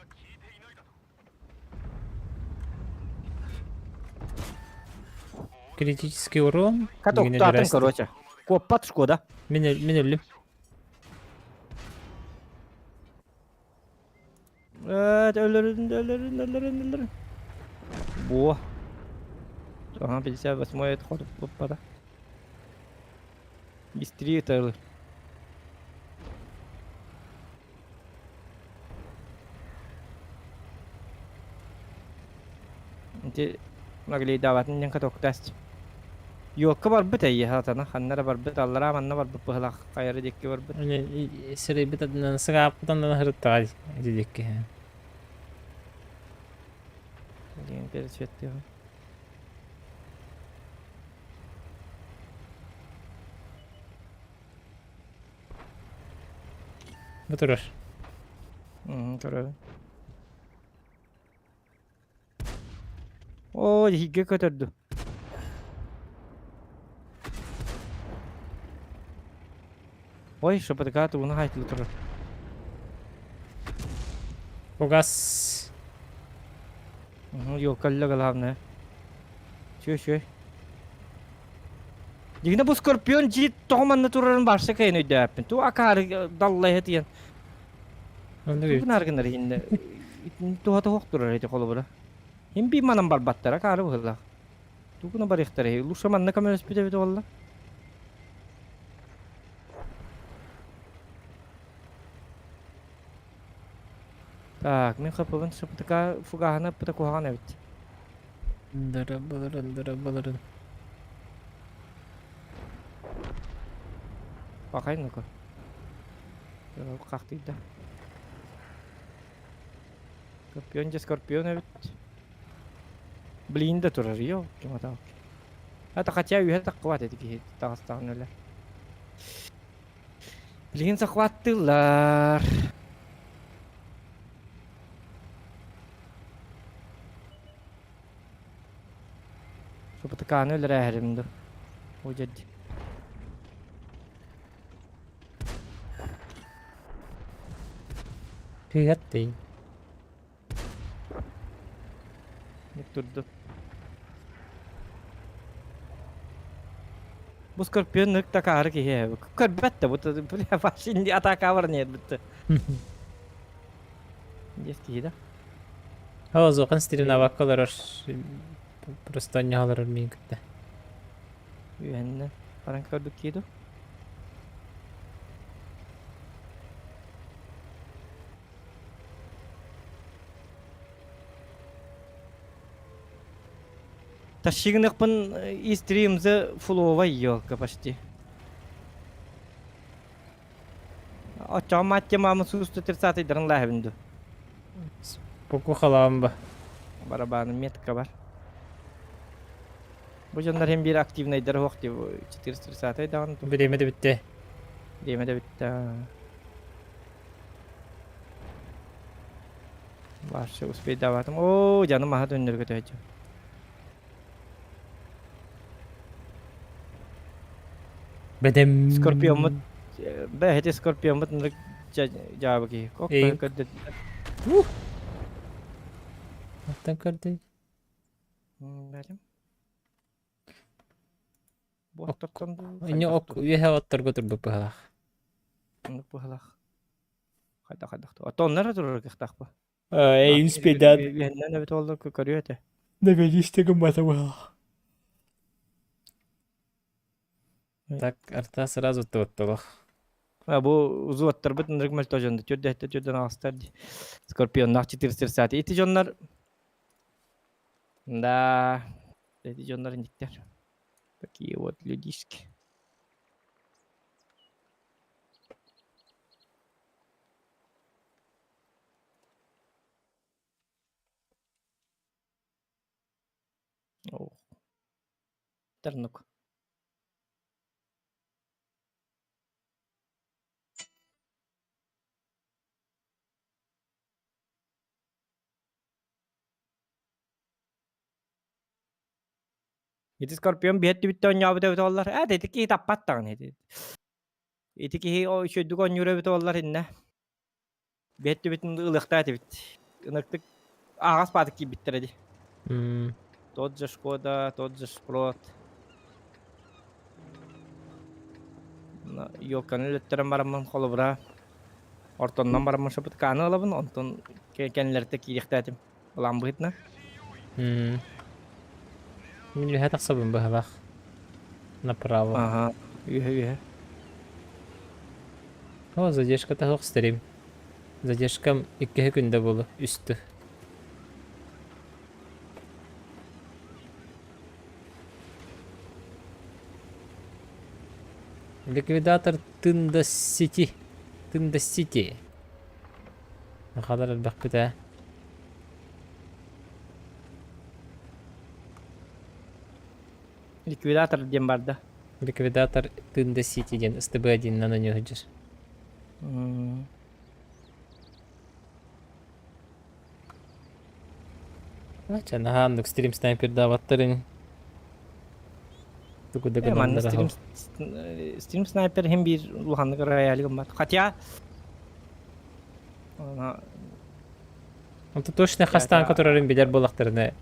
Критический урон. Каток Дегенде татын жырасты. короче. Коппат Шкода. Min ölüm. Evet ölürün. Bu. Ага, 58 отход попада. Быстрее это. Инте могли давать нен каток тест. Yok var bit iyi hatana. Hanlara var bit Allah'a manna var bit bıhlak kayarı dikki var bit. Yani sırayı bir tadından sıkaptan da hırıt tağal. Dedik ki. Diyen bir şey diyor. Bu durur. Görüyorum. Oo, higge götürdü. Ой, що потикати, вона гайт літер. Угас. Yok, kalla galavne. Şöyle. Dikine bu skorpion ci toğmanla turarın başta kayın ödü yapın. Tu akar dallay hetiyen. Onda Tu bir. bunlar gınlar hindi. Tu hata hoq durar heti kolu bura. Hem bir manam barbattara akarı bu hılla. Tu kuna bar ihtara. Luşa manna kameras bide bide valla. Так, мен хапывын шыптыка фугахана пытакугана бит. Дыры. Bakayım nuka. Kalktıydı. Skorpion evet. Blinde durur yok. Kim ata? Hatta kaçya üye takvat edik ki dağıstan öyle. Blind sakvattılar. Şu pıtıkanı öyle rəhrimdi. O ciddi. Kıyat değil. Durdu. Bu skorpion nuk takarı ki he. Karbette bu da böyle şimdi ataka var niyet bitti. Есть da. Hava zokan stilina bakkalar. Просто не алар мин кытта. Üyenne. Paran gördük kiydu. Тащигнықпын истримзі фуловай елка почти. Оча матте мамы сусту 30 дырын ләхбінді. Поку халам ба. Барабанın метка var. Bu canlar hem bir aktivneydir hoq diye 4 saate devam ediyor. Birime de bitti. Deme de bitti. Varsa uspey davatım. Oo canım aha döndür götürecek. Bedem. Scorpion mut be hete Scorpion mut nırık cevabı ki. Kok İyi. be kötü. Alttan kardı. Benim. Bu toptan da. İnne ok üye attar götür bu pahalak. Bu halak. Hayda. Ata onlara durur kıhtak bu. Ey üspeden. Yeniden evet oldu körüyor te. Ne ben istegim bata bu. Так, арта сразу тоттолох. Bu uzu attır bu nırık mel tojandı. Çöde hette çöden ağıstar. Scorpion nak çitir saati. İti jonlar. Да. Эти jonlar indikler. Такие вот людишки. О. Тернук. Itu Scorpion bihat bitti onyağı bide ollar. Ha dedi ki tapat tane dedi. Iti ki o şöydük on yürü bide ollar inne. Bihat bitti ılıkta eti bitti. Inıktık ağız patık gibi bittiredi. Hmm. Тот же Шкода, тот же Шпрот. Yokkanı lütteren baramın kolu bura. Ortondan baramın şapıt kanı alabın. Ondan kendileri tek iyikte etim. Ulan bu hitne. Hmm. Min lihat aksabın bu halak. Направо. Aha. Ühe. О, задержка тахок стрим. Задержкам 2 күндө болу. Үстү. Ликвидатор тында сети. Тында сети. Хадar البخ بتاعه. Likvidator diyen barda. Ликвидатор тында сети ден СТБ-1 на нього жер. Ача нахандык стрим снайпер даваттырын. Тугуда Man гынандыра. stream sniper hem bir luhanlık royal'im var. Hatya. Ona Анту точно хастан которарын билер болактырыны.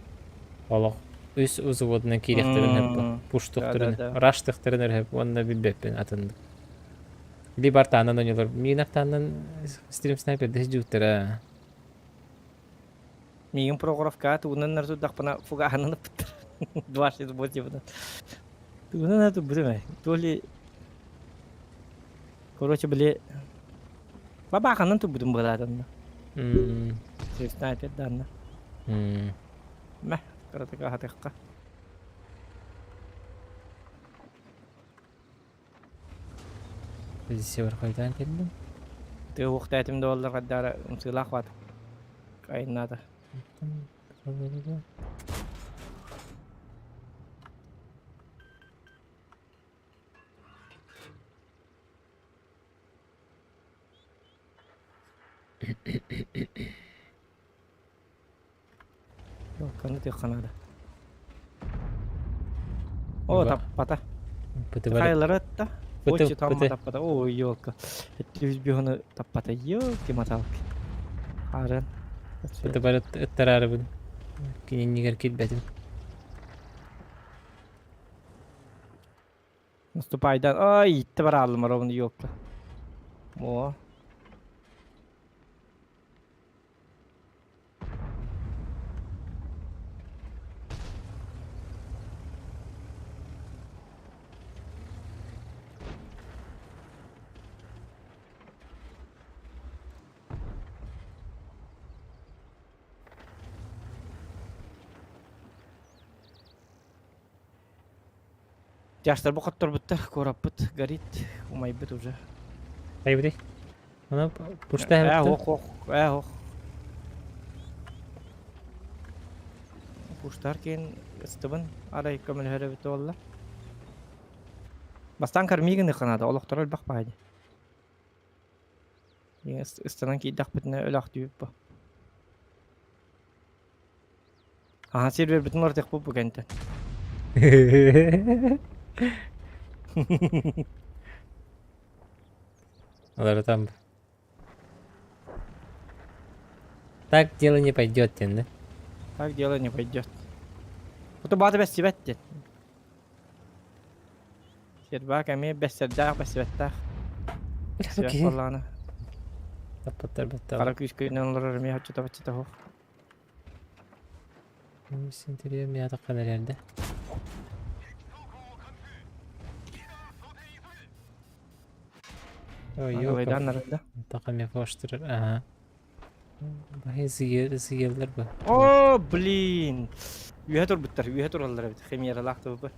Олог. Үс узводунан кирехтерин хеп. Пуштуктырын. да. Раштыктырын хеп. Онна билбеппин атындык. Либартанан ойнолор. Минактанан стрим снайпер дес жуттыра. mingin programka tuğunan narsu dakpana fugahanan pıtır. Дважды сботи вот. Тугуnan это бреме. То ли короче, бли. Бабаханан ту будем брадан. Снайпер данна. Мeh, karateka hatekka. Режиссер кайдан келдим. Ты уақта этимде олар кадара умсылах ват. Кайнада. Yok, kanı tek kanada. O Ба. tapata. Пыты бар. Kayları da. Пыты, Очи там пыты. tapata. O yok. Ettiğimiz bir onu tapata. Yok ki matalk. Haren. Пыты бар ыттарарыбын. Киненнигер килбетим. Наступайдан. Ay itti var aldım arabını yok. O. Yaşlar bu kadar bitti. Korapıt, garit. Umaybıt уже. Хайбри. Ана пушта хеп. Ох. Kuşlar keyin ıstыбын arayıp kömül hörebiti olla. Bastan karmigin ıkınada, oluqtar öl bakbaydı. Yen ıstanan ki idaq bitine öl aq düyüp bu. Ага, сервер бүтін ортақ бұл бүгінті. Олар там. Так дело не пойдет, да? Так дело не пойдет. Бұты баты бәсі бәттен. Сербак әме бәссердақ, бәсі бәттақ. Бәсі бәт болағына. Тапаттар баттар. Қара күйіс көйінен олар өрме хатчыта бәтчіта хоқ. Интерьер меня так каналярда. Ой, Ойдан ёлка. нарында. Таками фоштырыр. Ага. Бай зыгелдер бу. О, блин. Үйе тұр бұттар, үйе тұр олар бит. Хемияра лақты бұ.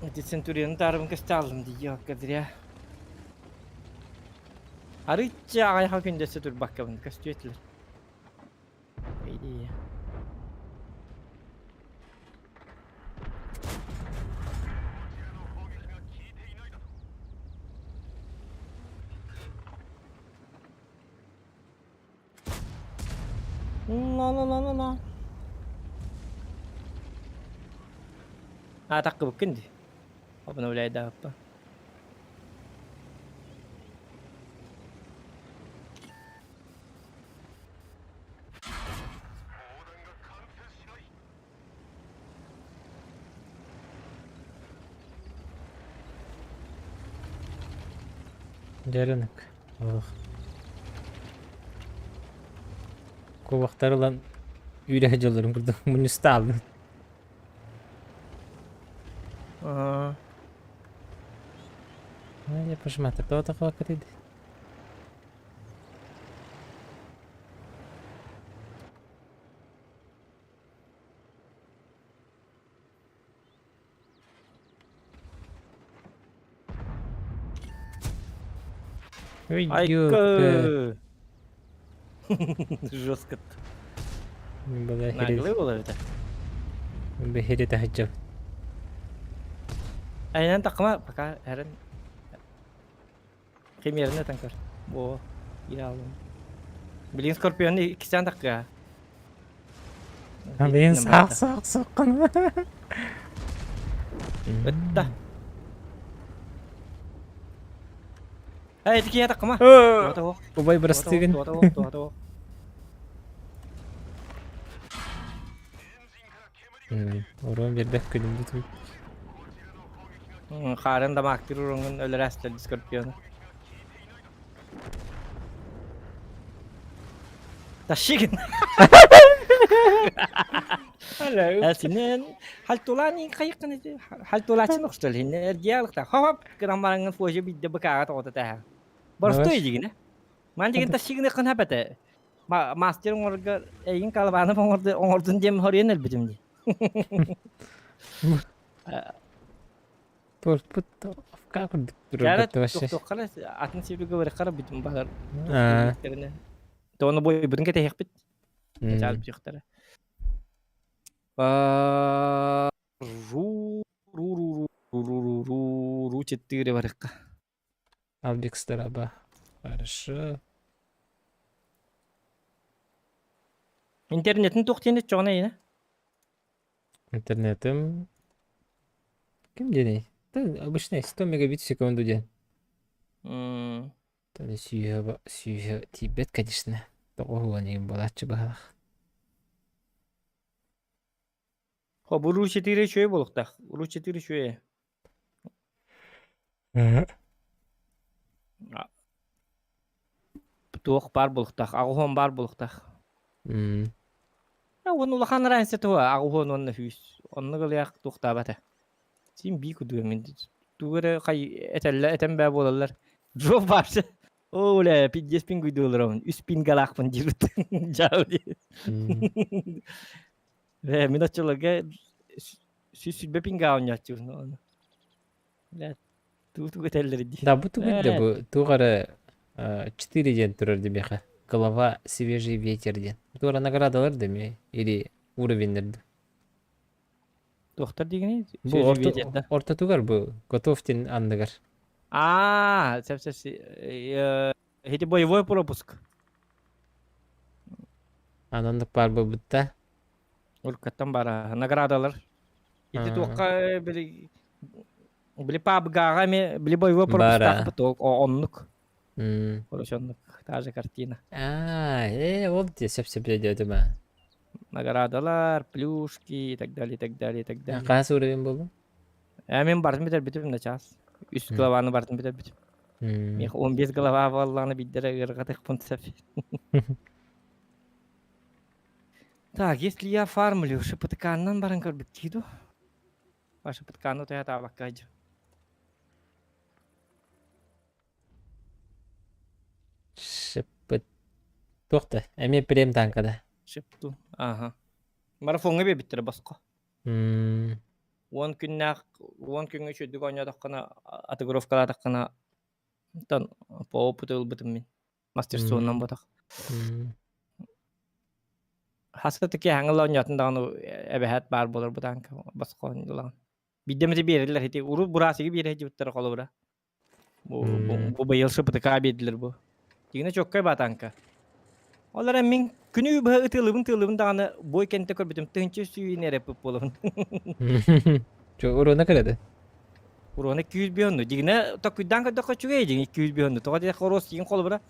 Эти центурияны тарыбын көсті алдым дейі өккәдір я. Арытча ағайға көндесі тұр баққабын көсті өтілер. Eydi ya. La la la la la. Tak bukindi. Apa na wala da pa. Жарынок. Ох. Ковақтары лан үйрі жолырын күрді. Мұны үсті алдым. Я посмотрю, кто такой крид. Ой, ёлка. Айка. Жестко. Была Наглый был это. херет хаджаб. Aynen takma baka herен. Kim yerine tankar. O yavrum. Bilin Scorpion'u 2 tane dakika. Ben sağ sokkun. Bitti. Hey, dikiye takma. О, Tuh. Убай брастыгын. Tuh. Орон бербек күнүмдү туй. Karen da maktir urungun öyle rastladı Scorpion'u. Taşıgın. Hala. Senin haltulan kayıkın idi. Haltulaçın uçtul hinne ergiyalıkta. Hop grammarın foje bir de bakağa to'da ta. Barsto yigine. Man digin taşıgın kan hapete. Master'ın orga egin kalbanı ordan dem horiyen elbitim di. Пут. Как Яра это вообще? тоққала атын сибиге бер қара битим багар. А. Тоны бой бүтүн кете хек бит. Жал бижектер. Ру четтире барыкка. Абдикстер аба. Хорошо. Интернетин тоқтен чоғна ена. Интернетом. Ким деней? Да, обычный 100 мегабит в секунду день. То есть сүйе тибет, конечно. Того не болатчы бағалақ. Хо бу ру четтире чөй болуктак. Ру четтире чөй. Тоқ бар болуктак, агухон бар болуктак. Оны улахан райсы туа, агухон онны хүс. Онны гылыяк тоқтабата. Син би күдү мен. Тугары кай этен бә болалар. Жоп барсы. Оле, 50 пин гүйдөлөр. 3000 галакпын жирут. Жауди. Ve min açılırga süsülbe pinga oynatıyor. Ya tu götürleri di. Да, буту да bu. Туғары 4 ден тұрыр демеқі. Голова свежий ветер ден. Туғара наградалар деме? Или уровеньдерді? Доктор дегені? Бұл орта туғар бұл. Готовтен андығар. Это боевой пропуск. Anandık var bu butta. Urkattan bara nagradalar. İti Ha. tuqa bili pabgaga me bili boyva propustaq Bara. butok o onluk. Hmm. Хорошонлuk. Та же картина. Oldu diye sep ediyordum ha. Наградалар, плюшки и так далее, и так далее, и так далее. Kaç uğrayın buldum? Мен бардым битер битим на час. Үст Мгм. главаны бардым битер битим. Hmm. Мен 15 глава валланы биддере ыргатык пунтсап. Так, если я фармлю шипытканнан барын көрбүт кийду. Шипытканны тоя табаккайжы. Şıpıt. Toqta. Әме прем танкада. Шипту. Ага. Марафонга бе биттер басқа. Hmm. 10 күнгө чөйдүк ойна таккана отыгровкала таккана тан по опыту ылбытым мен. Мастерствонан ботак. Hmm. Хасыта таки хаңыл ойнатын даганы эбэхат бар болор бу танка басқа ойнылан. Биддемите берилер хити уру бурасыгы бере жибиттер колу бура. Бу быйыл шыпытыка бердилер бу. Тигине чоккай ба танка. Олар мен күнү бу тылыбын даганы бой кенте көрбүтүм тынчы сүйүн эреп болобун. Çok uğruna kırdı. Урона 200 бионну. Дигине такуйдан кадакка чугай жин 200 бионну. Тога де хорос тигин колу бура.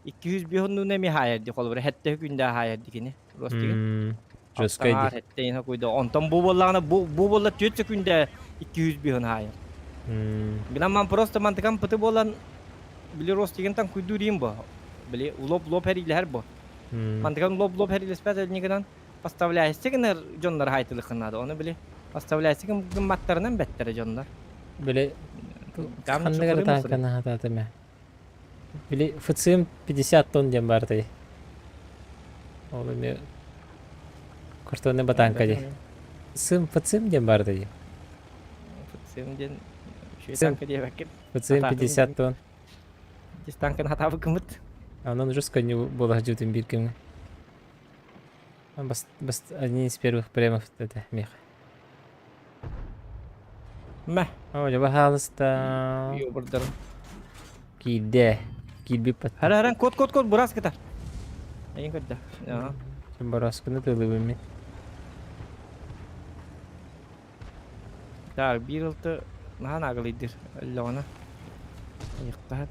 200 бионну неми хайер ди колу бура. Хетте күндө хайер дигине. Рос тигин. Joskaydı. Хетте ина койду. Онтон бу боллагана бу болла 4 секундө 200 бион хайер. Билан ман просто мантыкам пыты болан били рос тигин тан куйду рим бо. Били лоп херилер бо. Мантыкам лоп херилер специал нигедан поставляйся генер жондар хайтылыкынады. Оны били поставляйся гымматтарынан беттере жондар. Böyle Гамны kandı чукуры gara мусоры. tankana hatadı mı? Böyle fıtsığım 50 ton diye vardı. Oğlum ya. Kurtulun batankacı. Fıtsığım diye vardı. Сенден Сым. шуйтанка дебекет. Fıtsığım Hatadı 50 ton. Дистанкан хатабы кымыт. Ondan жестко не было жутым бирками. Одни из первых премов это мех. Мә. Ой, пожалуйста. Юбырдыр. Киде. Кидби пат. Хараран код бурас кетер. Айын көдді. Ага. Барасканы тылыбыми. Так, bir ылты нахан агылыйдыр. Лона. Айыктат.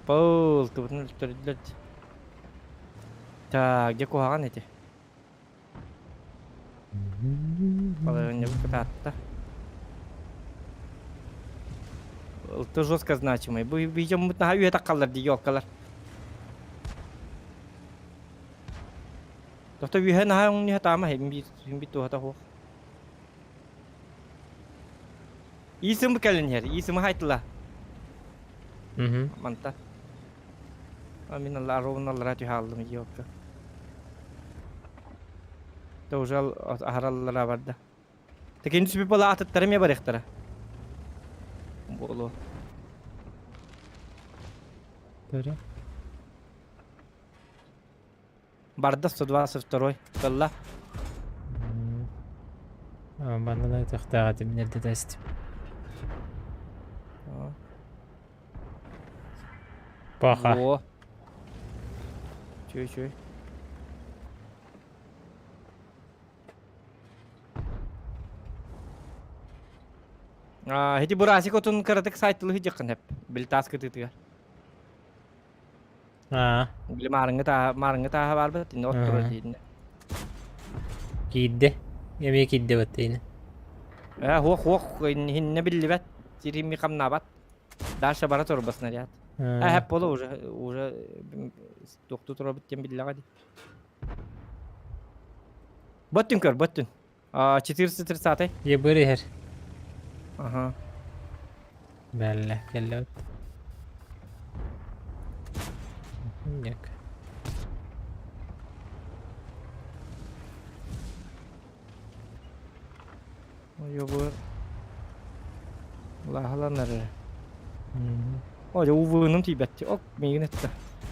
Пол, ты вот өлтүрдүлөр. Так, где куган эти? Не выкататта. Ылты жестко значимый. Бу бижем мутна үйе таккалар ди ёлкалар. Тоқта үйе нахан не хатама хем бит то хата хо. Исим бекелен хер, исим хайтла. Манта. Амин Аллах ровналлар ати халдым ёлка. Тоужал ахараллара барда. Текен сүбүп бала аттары ме бар ихтара. Боло. Böyle. Барда 122. Калла. Bana da tahtağadım nerede destim. Баха. О. Чуй. Хеди бурасик отун каратык сайтлы хижакын хеп. Бил таскы тытыга. Бил марыңы та бар бит. Инде оттура дейин. Kidde. Yemek kidde battı yine. Хуох хинне билли бет. Тирими камна бат. Даша бара торбасына ряд. Хеп боло уже доктор тура биттен билли гади. Боттун көр, боттун. 430. Ye böyle her. Ага. Belle. Gel Yok. Йобур. Лахаланары. Оля увынын тибетти. Ок, мейгін етті.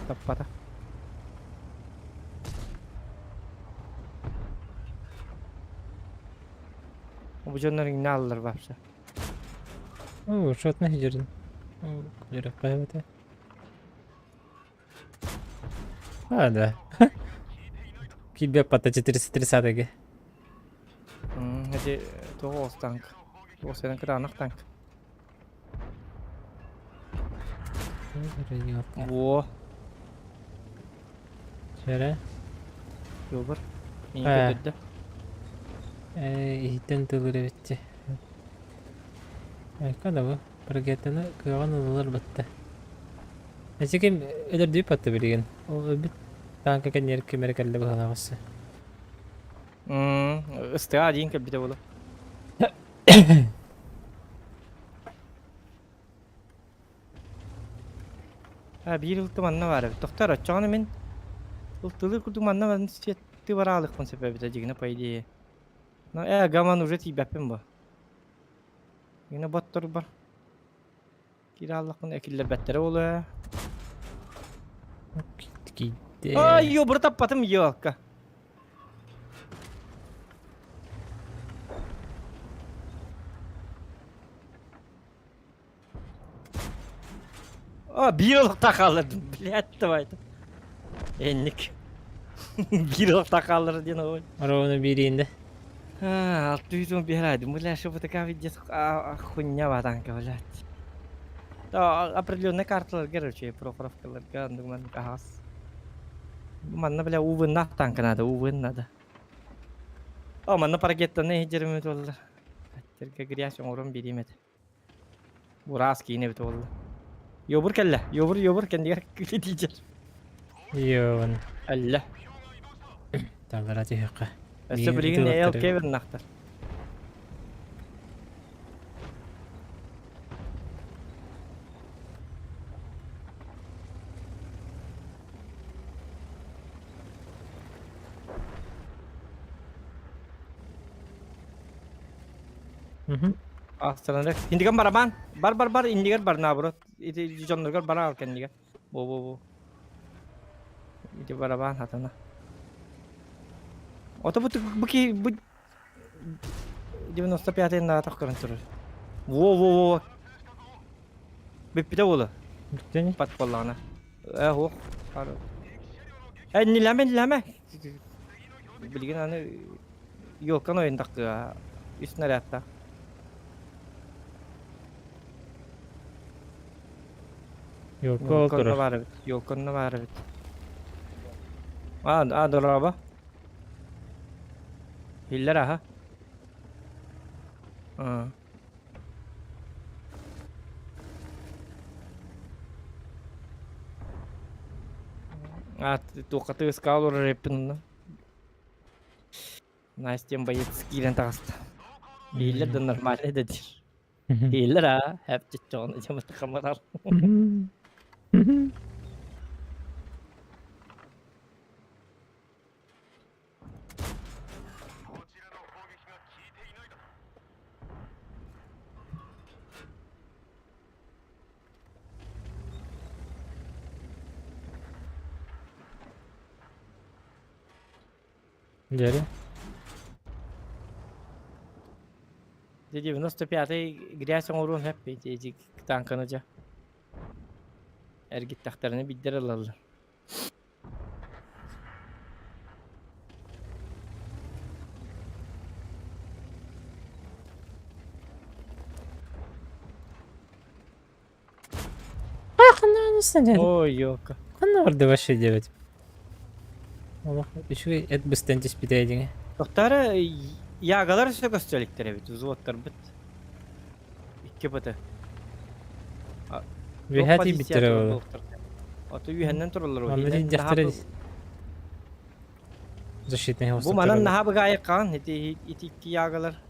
Таппата. Bu canların ne alırlar varsa. Oo, şot ne hicrdin? Yürü kahvede. Hadi. Kilbe pata 4 sadece. Hadi toğuz tank. Toğuz senin kıranak tank. Yok. Oo. Şöyle. Yobur. İyi He. kötüydü. İhten tılır evetçi. Kada bu. Paragetini kıvan alır battı. Eşekim öder düğüp attı bir gün. O öbüt tanka kan yer kemeri kalle bağlaması. Istığa deyin ki bir de oğlum. Ha bir yıltı manna var. Doktor açağını men. Iltılı kurdu manna var. Siyetti var ağlık kon sebebi de cigine paydı. Na gaman ujet iyi bapim bu. Yine battır var. Kiralıkın ekiller bettere oluyor. Gitti. Ay yo burada patım yok. Bir yıllık takalırdım. Bilet de vardı. Enlik. Bir yıllık takalır diye ne oldu? Arabanın birinde. Ha, 600 bir herhalde. Mulai şubu tekrar video kunya batang ke ulat. Ta определенные kartlar короче, профилькалар kan dengan kahas. Mana bela uven nah tang ada uven nada. Oh, mana paragetane hijrimi tollar. Terke griyaş orang birimet. Buras kine bitollar. Yobur kella, yobur kendiler dijer. Yoğun. Allah. Tavlara tüyüqe. Esse bilgin el kevin naktar. Astalanacak. Indigan baraban. Bar indigan barna bro. Itu jondur bara al kan indigan. Bo. Itu baraban hatana. Oto bu ki bu 95 na tak kurang turun. Wo. Bipide ola. Bitti mi? Pat kollana. Ho. Aro. Nilame. Bilgin anı yok kan oyundak ya. Üstüne hatta. Yok Yolkanna oturur. var evet. Yolkanna var evet. Dolaba. Hiller aha. Ha. Tuh kata sekali repin. Nice tiem bayat sekian tagasta. Hiller de normalde dedir. Hiller ha. Hep cecon aja mesti kamar. Jadi. Jadi 95 грязь орун hep bir tankanaca. Ergit taktarını bildir alalım. Kanı nasıl dedi? Oy yok. Kanı orada başı devet. Allah şu et bistentiş biteydiğine. Doktora yağgalar söküstülikler evet. Uzvatlar bit. İki bıtı. Ve hati bitir o. Atı yühenden turulur o. Vallahi jahtara. Защитный Bu manan naha bagaya kan iti yağgalar.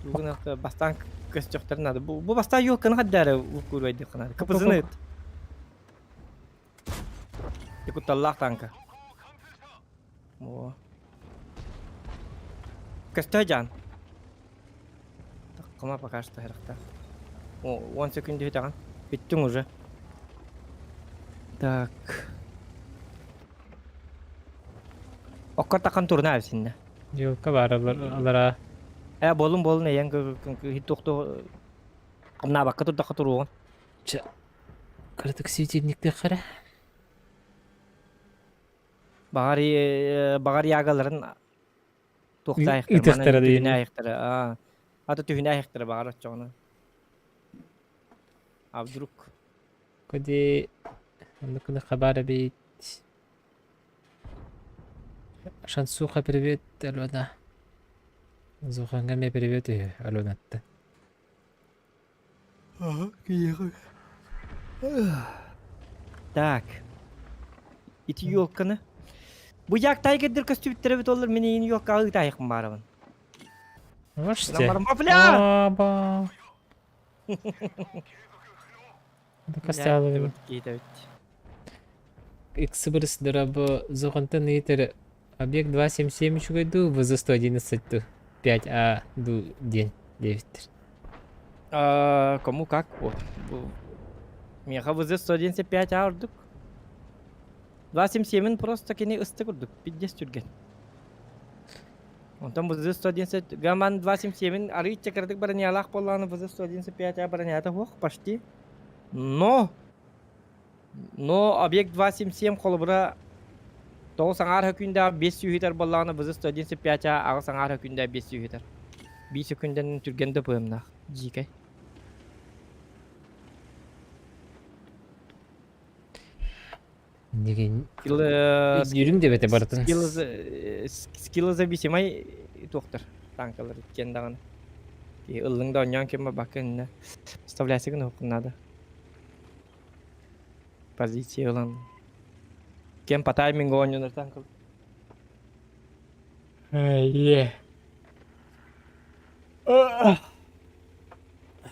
Bugün hafta bastan köstüklerin adı. Bu bastan yok kan haddara ukur vaydı kan. Kapısını et. Ikut Allah tanka. O. Köstücan. Kama pakasta herhalde. O 10 sekund hitangan. Bittin уже. Так. Okkar takan turun abi şimdi. Yok kabar alara. Bolun yang ke hituk tuh. Kena bakal tuh tak turun. Ча. Кырдык светильникте кара. Багар ягаларын туктайыктыр. Итектер Манан дейин. түйүнө айыктыр. Ата түйүнө айыктыр багар очону. А вдруг Коди. Аныкына хабары бит. Шансуха привет, Алена. Зухангаме привет, Аленатта. так. Ити ёлканы. Бу яктай кедир костюмтері бит олар мен ени ёлка агытайык барабын. Можете? Барам бапля. Аба. Да костялы. Эксбрс дорабо зухантан итер. Объект 277 чугайду в за 111 ту. 5А ду день 9. Кому как? Вот. Меха вызы 195 алдык. 277 просто кені ысты күрдік. 50 жүрген. Онтан вызы 111 гаман 277 ары чекірдік баран ялақ боланы вызы 195 баран ята хоқ почти. Но объект 277 қолыбыра тоғы саңар хөкүндә 5 юхитер боланы вызы 195 ағы саңар хөкүндә 5 юхитер. 5 секунден түргенді бұйымнақ. Жикай. Деген жүрүң деп ете бартын. Скилл зависимый доктор танкалар кендаган. Ыллыңда оньян кем бакын. Вставляйся гына надо. Позиция улан. Кем по таймингу оньян танкал. Е.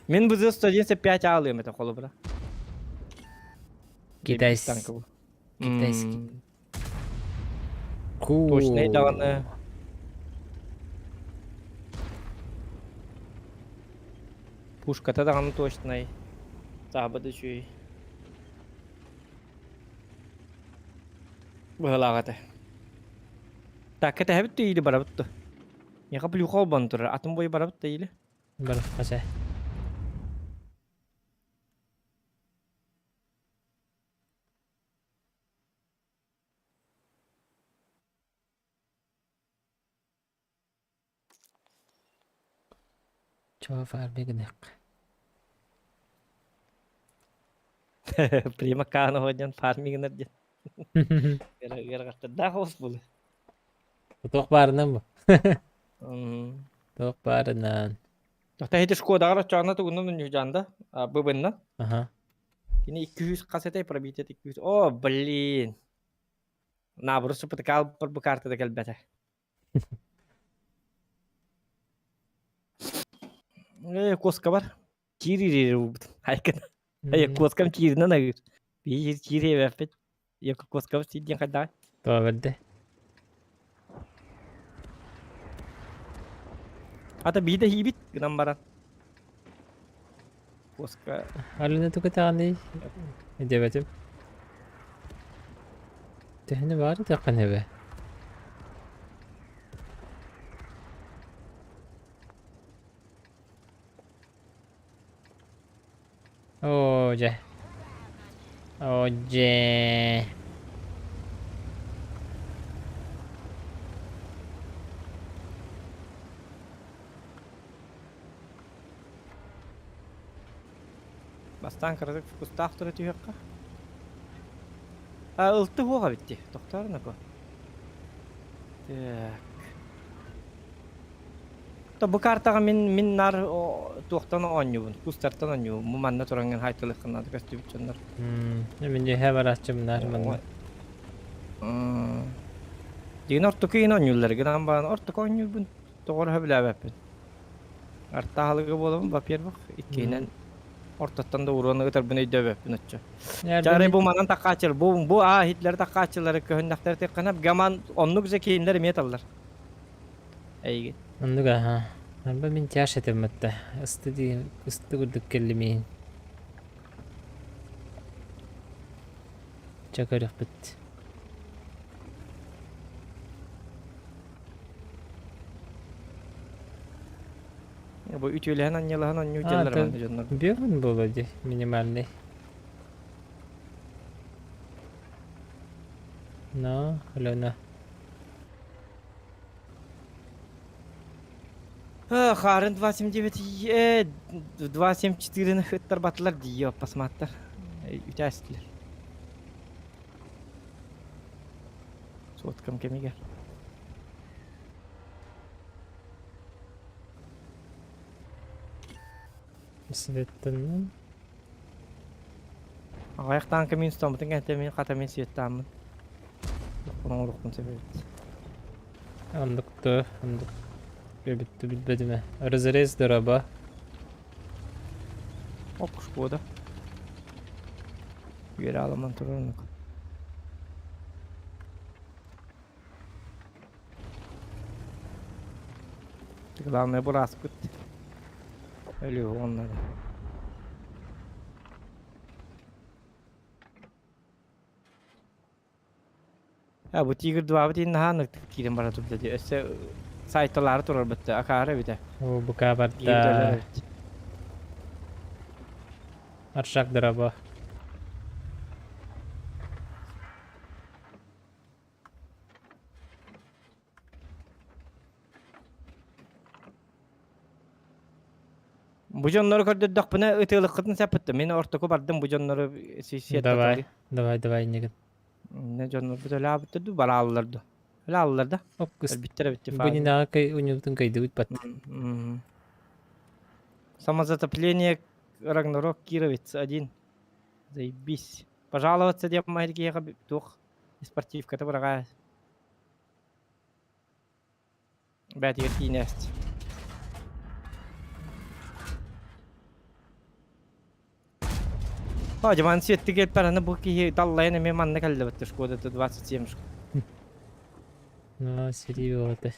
Мен бұзы 195 алыйым это қолы бұра. Китайский. Китайский. Точный дағаны. Пушката дағаны точный. Забыды чүй. Бұғылағаты. Так, это әбітті ейлі бара бұтты. Еға плюхау бан тұрыр. Атын бойы бара бұтты ейлі. Бар, қаша. Чого фарбігнек? Прямо кану годян фармингін әрден. Гер-гер-гер да хоос бұлы. Тоқ барынан бұл. Тоқ барынан. Тоқта хеті шкодағар очағына тұғынын үні жанда. Бұбынна. Ага. Кені 200 қасетай пробитет 200. О, блин. На, бұрысы пытыкал бұл картада кәлбәті. Коска бар. Кирирер ұбыд. Айкын. Коскам кирінен ағыр. Бейір кирер әппет. Екі коска бар сейден қайдағы. Тоға білді. Ата бейді хейбит гынан баран. Коска. Алына тұқытағандай. Дебетім. Тәхіні бары таққан әбі. Oye. Oye. Бастан кырдык фокустақ тұры түйеққа. Ұлтты оға бітті. Тоқтарына ко. Так. Бұл картаға мен нар тоқтаны оңюбын. Кустартан оңюбын. Бұл манна тұраңын хайтылық қынады көсті бүтчендер. Мен де хәбар атчым нар манна. Деген орты кейін оңюлар. Гынан баған орты оңюбын. Тоғыр хөбілі әбәппін. Арттағылығы болуын бапер бақ. Иккейнен ортаттан да уруаны гытар бұны өйді әбәппін өтчі. Жарай бұл манан таққачыл. Бұл Хитлер таққачылары көхіндақтар тек қанап. Гаман онлық зекейіндер металлар. Әйге. Ондуга, ха. Арба мен тяш етем мәтті.Ысты күрдік келімейін. Чакарық бітті. Bu ütüleyen anyalan anyu А, jeller это man jonlar. бегун был вроде минимальный. Но, Алена. Ha, Harun 279 274'nin hıttar battılar diyor pasmatlar. Ütestiler. Sotkam kemiger. Светанын. Ayaktan kemin tutamıdın kentemin katamin siyettamın. Onun ruhun sebebiyet. Андыктı, андык. Göbüttü bilmedi mi? Разрез дороба. Okuş bu da. Yere alaman turunluk. Главное burası gitti. Ölüyor onlar da. Ya bu Tiger duvarı değil naha nıktık kirim bara tupta diyor. Öse saytoları turur bitti. Akara bir de. О, Girdiler Букабарда. evet. Аршак дороба. Bu jonları kördürdük buna ıtığılık kıtın sepettim. Meni ortaku bardım bu jonları siyette Давай, давай, Негин. Ne jonları bu da la bitti bala alırdı. La alırdı. Оп, Bitti bitti Bu falan. не на кай у него кайды бут бат. Самозатопление Рагнарок Кировец 1. Заебись. Пожаловаться деп майрге тух. Спортивка это врага. Бәтигер кейнест. Hocam siyette gelip paranı bu ki dallayın emin manne kaldı bitti. Şkoda 27 şko. Ну, серьезно.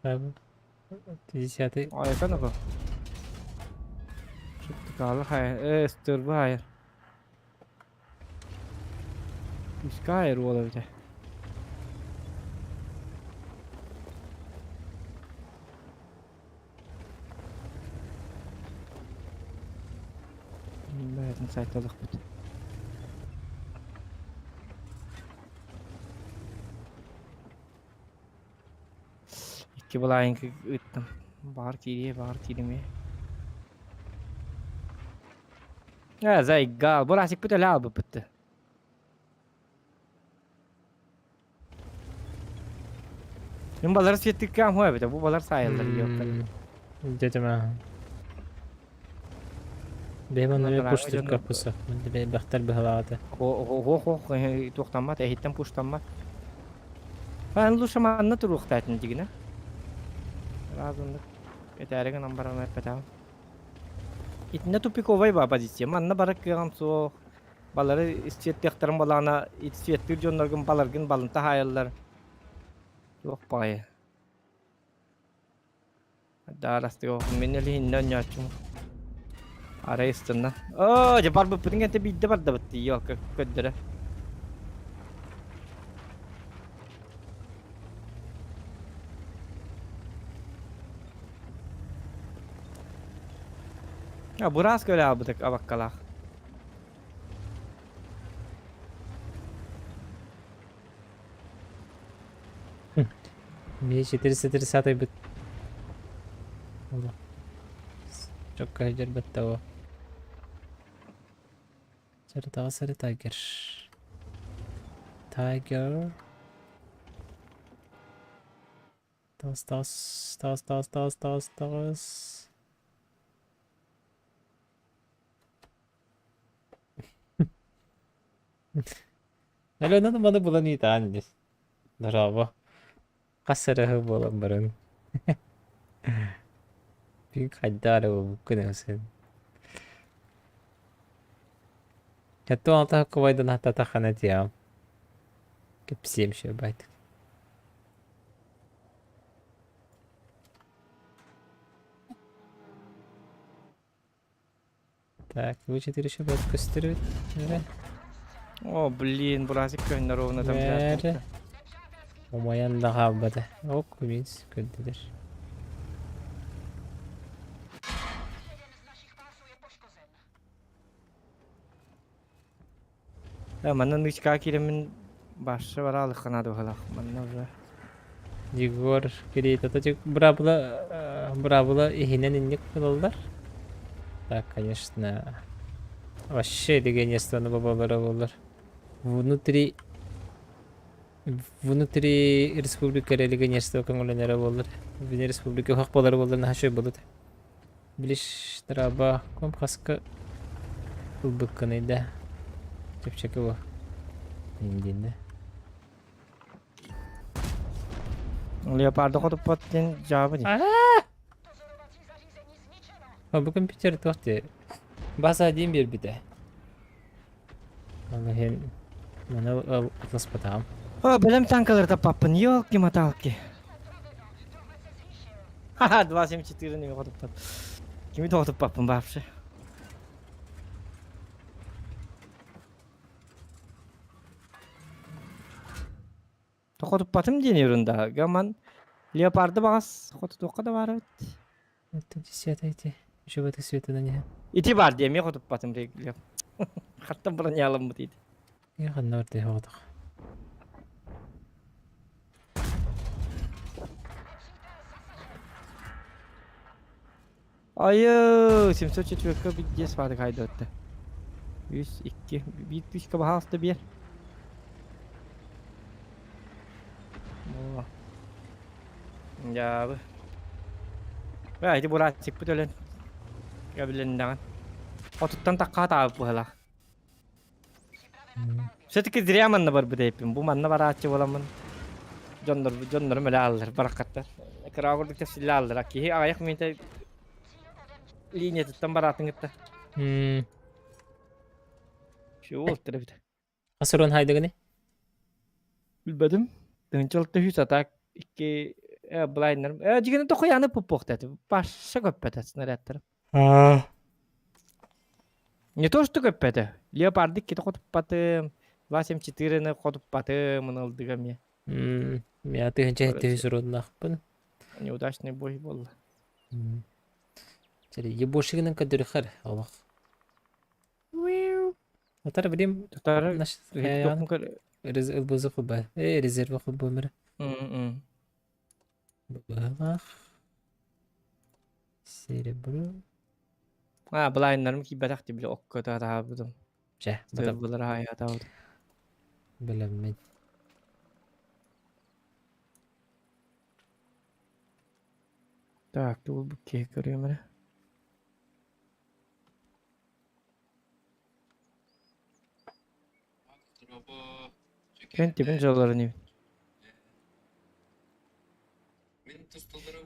Abi, 50-й. Ayıkan o. Çıktı kalı hayır. Stır bu hayır. Başka hayır olabilir. Bätin saytalyk bit. İki bulayınki ıttım. Bağır kiriye, bağır kirime. Ya zay gal, burası bit la bu bitti. Şimdi baları siyettik kam hoya bit. Bu balar sayılır yok. Где-то мы. Бейман Ну, не давай, пуштит пойдём. капуса. Бей бахтар бихалата. Ho toxtanmat, ehitten puştanmat. Ben luşama anna turuq taytın digine. Razınlık. Etərəgən ambaran ətpətəv. İtine tupikovay ba pozisiya. Manna barak yağam so. Baları istiyet tektarın balana, istiyet bir jonlargın balargın balınta hayallar. Yok payı. Daha rastı yok. Meneli hinden yaşım. Arayısından. Oo, cepar bu putin kente bidde var da bitti. Yok, köddere. Ya burası öyle abi tek abakkala. Мне 430 бит. Çok kayıcır bitti o. Sarı Tiger. Tiger. Tas. Alam na naman bulanitaan niya. Narawa. Kasaraha bolan barın. Büyük haddara bu kınasın. Yato ata kovaydan hatta takana diyam. Kepsiyem şey baytık. Так, вы 4 еще будут костерить. О, блин, бурасик көннөр оуна там. Бәрі. Омаян да қалбады. Ок, көмейіз көнділер. Манна нычка киремин башы бар алыққан ады қалақ. Манна уже. Егор керейт. Это тек брабыла ихинен иннек кылылдар. Так, конечно. Вообще легенестаны бабалары болар. Внутри республика легенество көңүлөнөрө болар. Вне республика хакбалары болар нахшой болот. Билиш траба компаска ылбыкканайда. Тепчеки бо. Индинде. Леопарды қотып баттен жабы не? Bu компьютер тоқты. База один бер биде. Аллахен. Мана атлас потам. О, білім танкалар таппаппын, елки-маталки. Ха-ха, 274 неме қотып бат. Кими тоқтып баппын бапшы. Тоқтып батым дене үрінда. Гаман леопарды бағас қоты тоққа да бар өт. Это 10 эти. Еще в этой свете на не. Ити бар деме қотып батым регілеп. Қатта бұрын ялым бұт еді. Я ходно орды ходық. Ayı, 704'e bir gez vardı kaydetti. 102, bir düşke bahastı bir. Oo. Ya bu. Haydi buraya çık bu dölen. Gabilinden. Otuttan takka tabi bu hala. Şöyle direkt manna var bu deyipim. Bu manna var açı olamın. Jondur mele alır barakatlar. Kırağırdık tefsille alır. Aki ayak mıydı? Linya tuttan baratın gitti. Şu oldu bir de. Asıron haydı gani. Bilmedim. Dönçalıkta hüs atak. İki blindner. Cigini de koyanı pupuk dedi. Başa köpet nerettir. Не то, что köpet. Leopardik kita kotup patım. 274'ını kotup patımın aldıgam ya. Я ты гончай hüsürün nakpın. Неудачный бой был. Jadi ебошигінің көдірі қыр, Аллах. Отар білем, Татары наш хитокун ылбызы құлба. Резерві құлба өмірі. Аллах. Серебро. Blindlarım ki bedak bile okka da tabidim. Жә, Serverları hayat aldı. білеммен. Так, dur bu kek görüyorum ben. Кентибин жолларын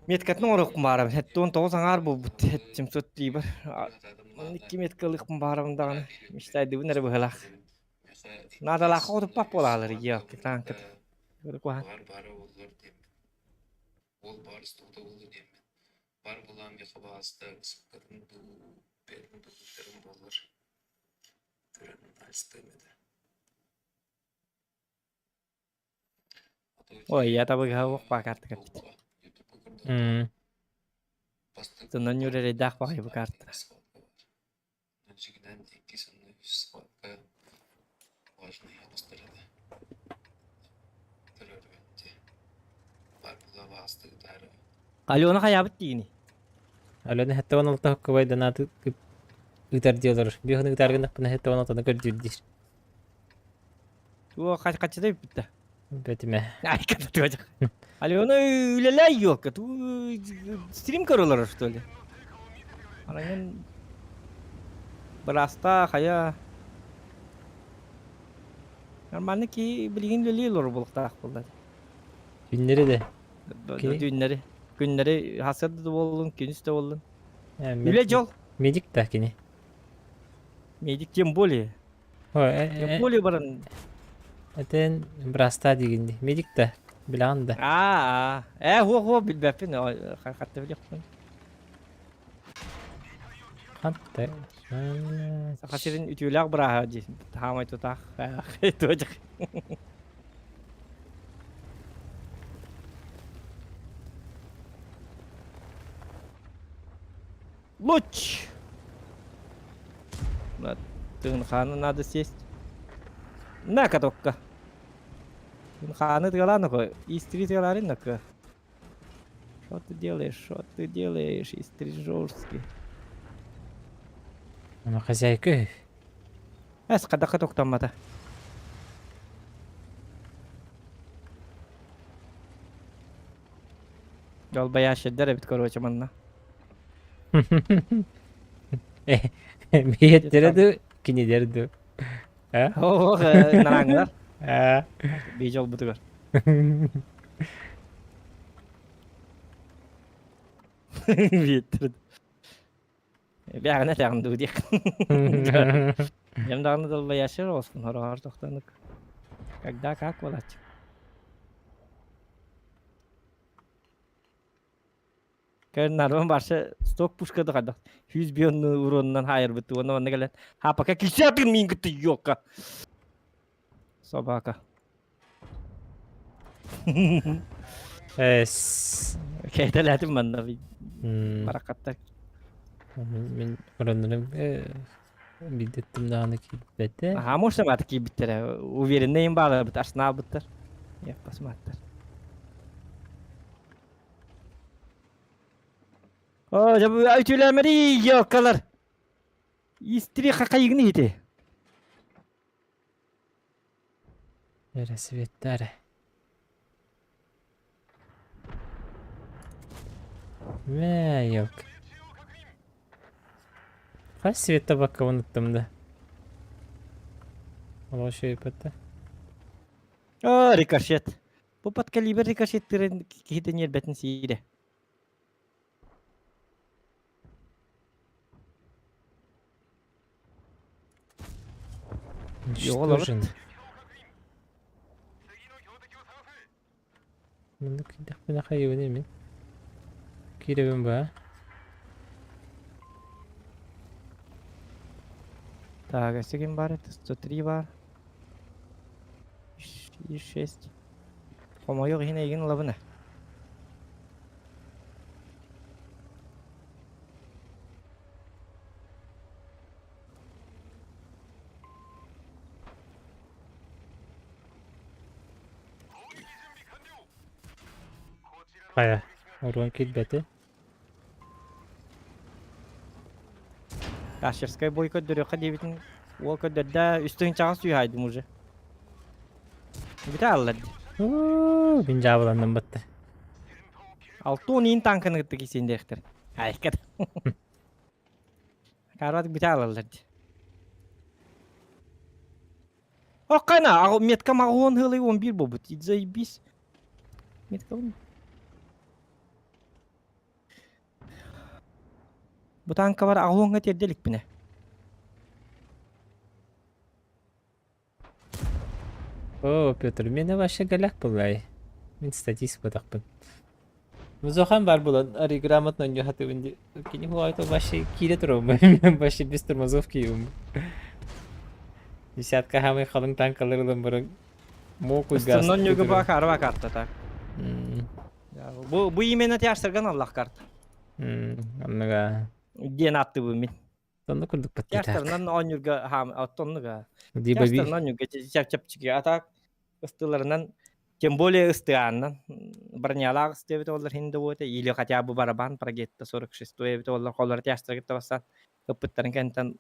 Меткатны орық барам. Хетті 19 аңар бұл бұт. Хеттім сөттей бар. 12 меткалық барамдағаны. Мештайды бұл нәрі бұғылақ. Надалаққа қотып бап болалар. Ел, кетан кет. Көрік баған. Ол барыс тоқта болды деймін. Бар болам еқі бағасты қысыптарын берін болар. Көрінің әлістемеді. Ой, я табы ғауық бақарты кәпті. Тұнын үрері дақ бағай бұл карты. Жігінен дейкі сәнді сқуатқа важны ялыстырады. Түрөргенде бар бұла басты дәрі. Қалуына қаябыт дейіні. Аланы хәтта 16 хокка бай донаты ытар диyorlar. Bir hını ıtargın bunu hәтта 16'dan gördürdür. О, қачыдай бітті. Бәтіме. Ай, кәпті өжік. Алуына үлеләй yok. Стрим көрілер, что ли? Аранген Браста, қая... Нормально ки білген үлелей олар болықтақ болды. Günleri de. Düğünleri. Günleri hasırda da olun, günüsü de olun. Yani Üle jol. Medik de kini. Medik jem bolye. Jem bolye barın. Eten brasta digindi. Medik de. Bilan da. Ho bilbepin. Katta biliyorsun. Hatta Хасирин ütüylәк быраһа ди. Хамай тутак. Тожак. Луч. Тынханы надо сесть. На катокка. Тынханы тыгаланы, истри тыгаларин-ка. Что ты делаешь? Что ты делаешь, истрижорский? Ама хозяйка. Эс кадака токтаммата. Жол баяшыддар бит короче манна. Биеттереду, кинедерду. А? Ох, нараңдар. А. Бейжол бутугар. Биеттер. Бягына тагынды дик. Жемдагында дол баяшыр олсын, хорогар токтанык. Когда как болат? Кәрнарым баршы сток пушкады қадақ. 100 бионны уроннан хайыр бітті. Оны келен. Хапака кисятын мен күтті йоққа. Собака. Эс. Кейтеләдім манда. М, Барақаттар. Мен оранырым бидеттим даганы китбете. Ага, может маты ки биттер. Увереннейim бары бит. Арсенал биттер. Яппас маттар. О, жабы айтүләмәри йоққалар. Истри қақайығыны ете. Рассветтары. Мә, yok. Kaç svette bak unuttum da. Ola şey yapıttı. О, рикошет. Бұл подкалибр рикошеттерін кейтен ербетін сейді. Уничтожен. Мында кидек бина хайыны мен. Киребим ба. Так, а сегин бар, это 103 бар. И 6. Хомойық хина еген лабына. Kaya. Orwan kidbeti. Кашерская бой көддөрөкка дебитин. Ол көддөрдө үстүн чагыс үйайдым уже. Бите аллар. Bin jabılandım battı. 6-10 танкыны гытты кисендектер. Айкат. Карат бите алалар. Оккана, метка магон хылы 11 болбут. Заебись. Метка он. Bu tanka var ağonga terdelik bine. О, Петр, мен вообще галак булай. Мен статист бодакпын. Музохан бар булан, ари грамотно не хатывынды. Кини хуайто вообще кире турум. Мен вообще без тормозов киюм. Десятка хамы халын танкаларылын бұрын. Моку газ. Üstünden nögü bakar bakartta tak. Bu imene tiyastırgan Allah kartı. Anlaga. Diyen attı bu min. Sonunda kurduk battı tak. Tiyastırgan on yurga ham attonluga. Di babi. Tiyastırgan yurga çap çıkıyor atak. Istılarından тем более ыстыаннан бронялак стебит олар хинде боте или хотя бы барабан прогетта 46 бит олар коллар тястыр гитте бассан кыппыттарын кентен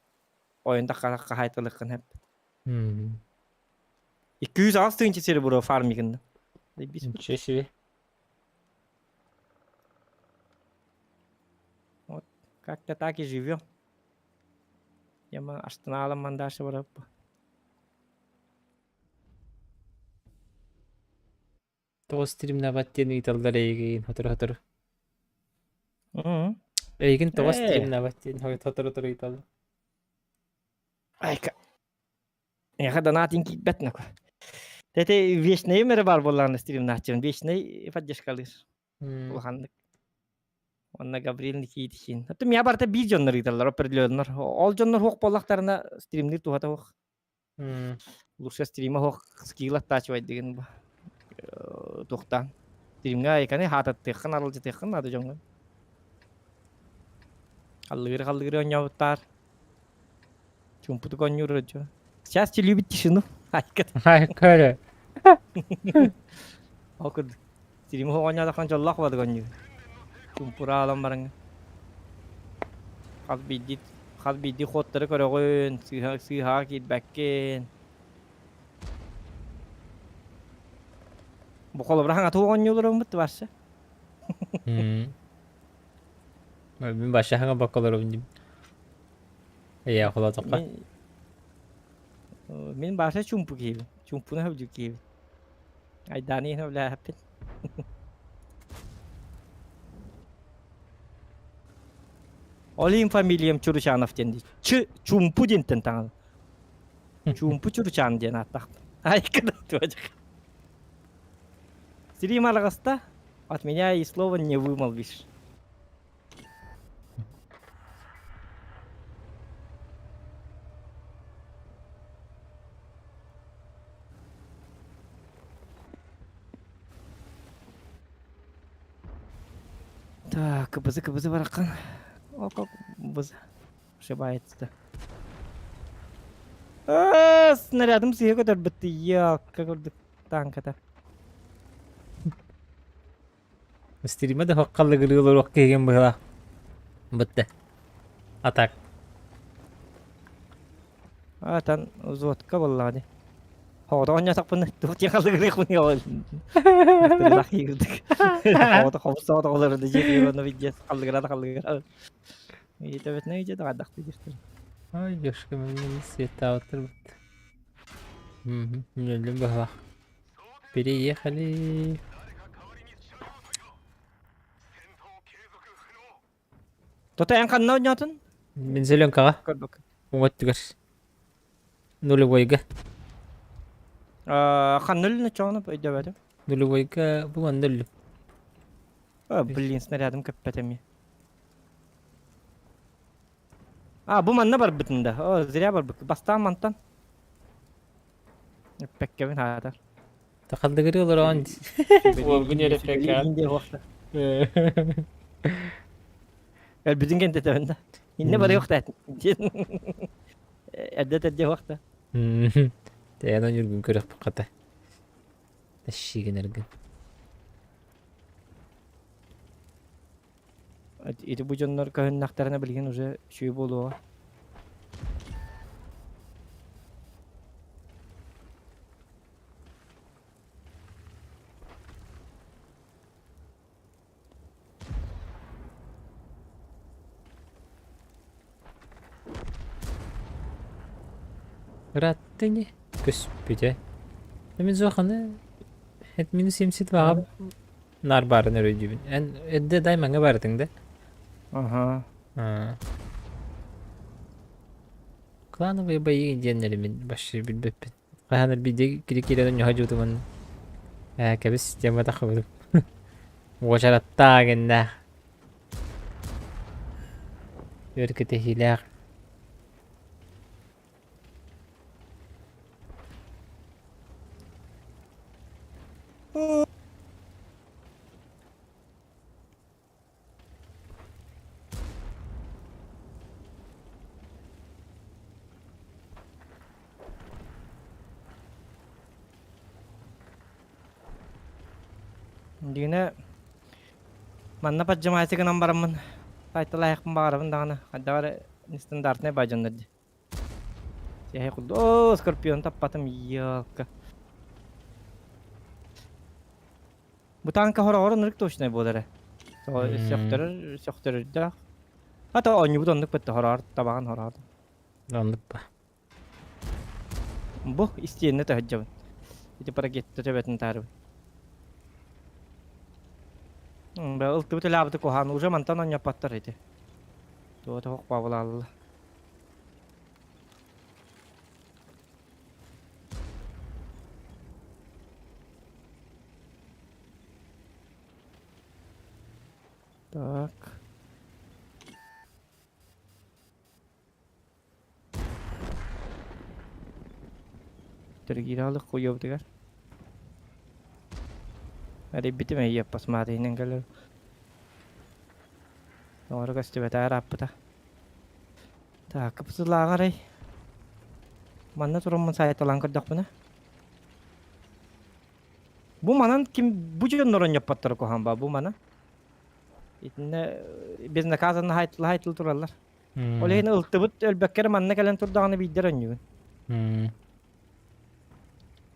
oyunda кахайтылыкын хеп 206 сери бура фармигинде Ничего себе. Вот как-то так и живем. Яма аштаналам мандаши бараппа. Тоғыз стримна баттен үйталдар ейгін, хотыр. Ейгін тоғыз стримна баттен хотыр үйталдар. Айка. Я донатин китбет нако. Тете вечный мере бар болларны стрим начын. Вечный поддержкалыр. Улхандык. Онна Габриэл Никитичин. Хатта мия барта бир жоннор гиталлар, оперлённор. Ол жоннор хук боллактарына стримнер тухата хук. Лучше стрима хук скилла тачвай деген ба. Тухтан. Стримга айканы хатат текхан арылжы текхан ады жоңга. Халлыгыр оньяуттар. Чумпуту конюр жо. Сейчас чи любит тишину. Айкат. Harika. Окуд. Стрима хук оньяудахан жоллак бады конюр. Чумпура алам барыңа. Хал бидди хоттары көрөгөн, сыйха китбеккен. Бу колобраң атуган юлурун бут барса. Мен başa hangi bakalım diyeyim. İyi akıllı toka. Мен барса чумпу киби. Чумпуны хабжу киби. Айданы хабла хаппет. Олим фамилиям Чурчанов денди. Чумпу дентен таңал. Чумпу Чурчан ден аттак. Айкада туажак. Сирим алгаста от меня и слова не вымолвишь. Так, кыбызы баракан. О, как быз. Ошибается. Снарядым сыйга көтөр битти. Якка көрдүк танката. Stream'e de hakkalı gırıyorlar ok kegen bıhla. Bitti. Atak. Тан зотка боллады. Хода оня сакпын тут якалы гырык мыны ол. Лахи гырдык. Хода ховса да олар да жеки оны видес калдыгыра. И тебе не иде да дакты диртер. Ay coşku memnun siyetta otur bitti. Müllüm bıhla. Biri iyi hali. Тота ян канна онятын? Min zilyon kağa. Көрдүк. Umut tıkır. Nulu boyga. Ханныл на чоны пойдёбады. Nulu boyga bu andırlı. Блин, снарядым каппетеми. Бу манна бар битинде. Зря бар бит. Бастан мантан. Пеккевин хадар. Takaldı gırıyorlar o an. Bu nere pekka. Bütün gente tevende. İnne bara yok da. Edde vakta. Dayanan yürgün körük bu kata. Teşşiğin ergin. Эти бужоннор кахыннактарына билген уже шүй болуға. Rattini. Köspüce. Demin zokanı. Et minus 70 var. Nar barın örücübün. En edde daymanga bardın da. Ага. Klanı ve bayı genlerimin başı bilbep. Kahanır bir de girik ilanın yuhacı otuman. Kabis cama takıldım. Uğaşaratta genne. Yörkete hiler. Дигене манна паджамайсы гынан барамын. Кайтала якын барамын дагана. Кадагар стандартный бажандар. Я кулду. О, скорпион таппатым ялка. Bu tanka hora nırık toşnay bolare. Söktürür da. Hatta onu budonluk bitti horar tabağın horar. Anlık ba. Bu isteyene tahajjabın. İti para gitti tebetin tarif. Iltı bitti labıtı kohan uca mantan on yapattar iti. Tuğda hok bavulalı. Так. Öttürü giralık koyuyor diyor. Hadi bitime yappas madinin gelir. Doğru gösteriyor da rapta. Tak kapısıla garay. Manna turun sayet olan kırdak buna. Bu manan kim bu jön noron yappattır ko hamba bu mana. İtne bizne kazanna haytlı turallar. Olehin ıltıbıt ölbekkere manna gelen turdağını bildir önyügün.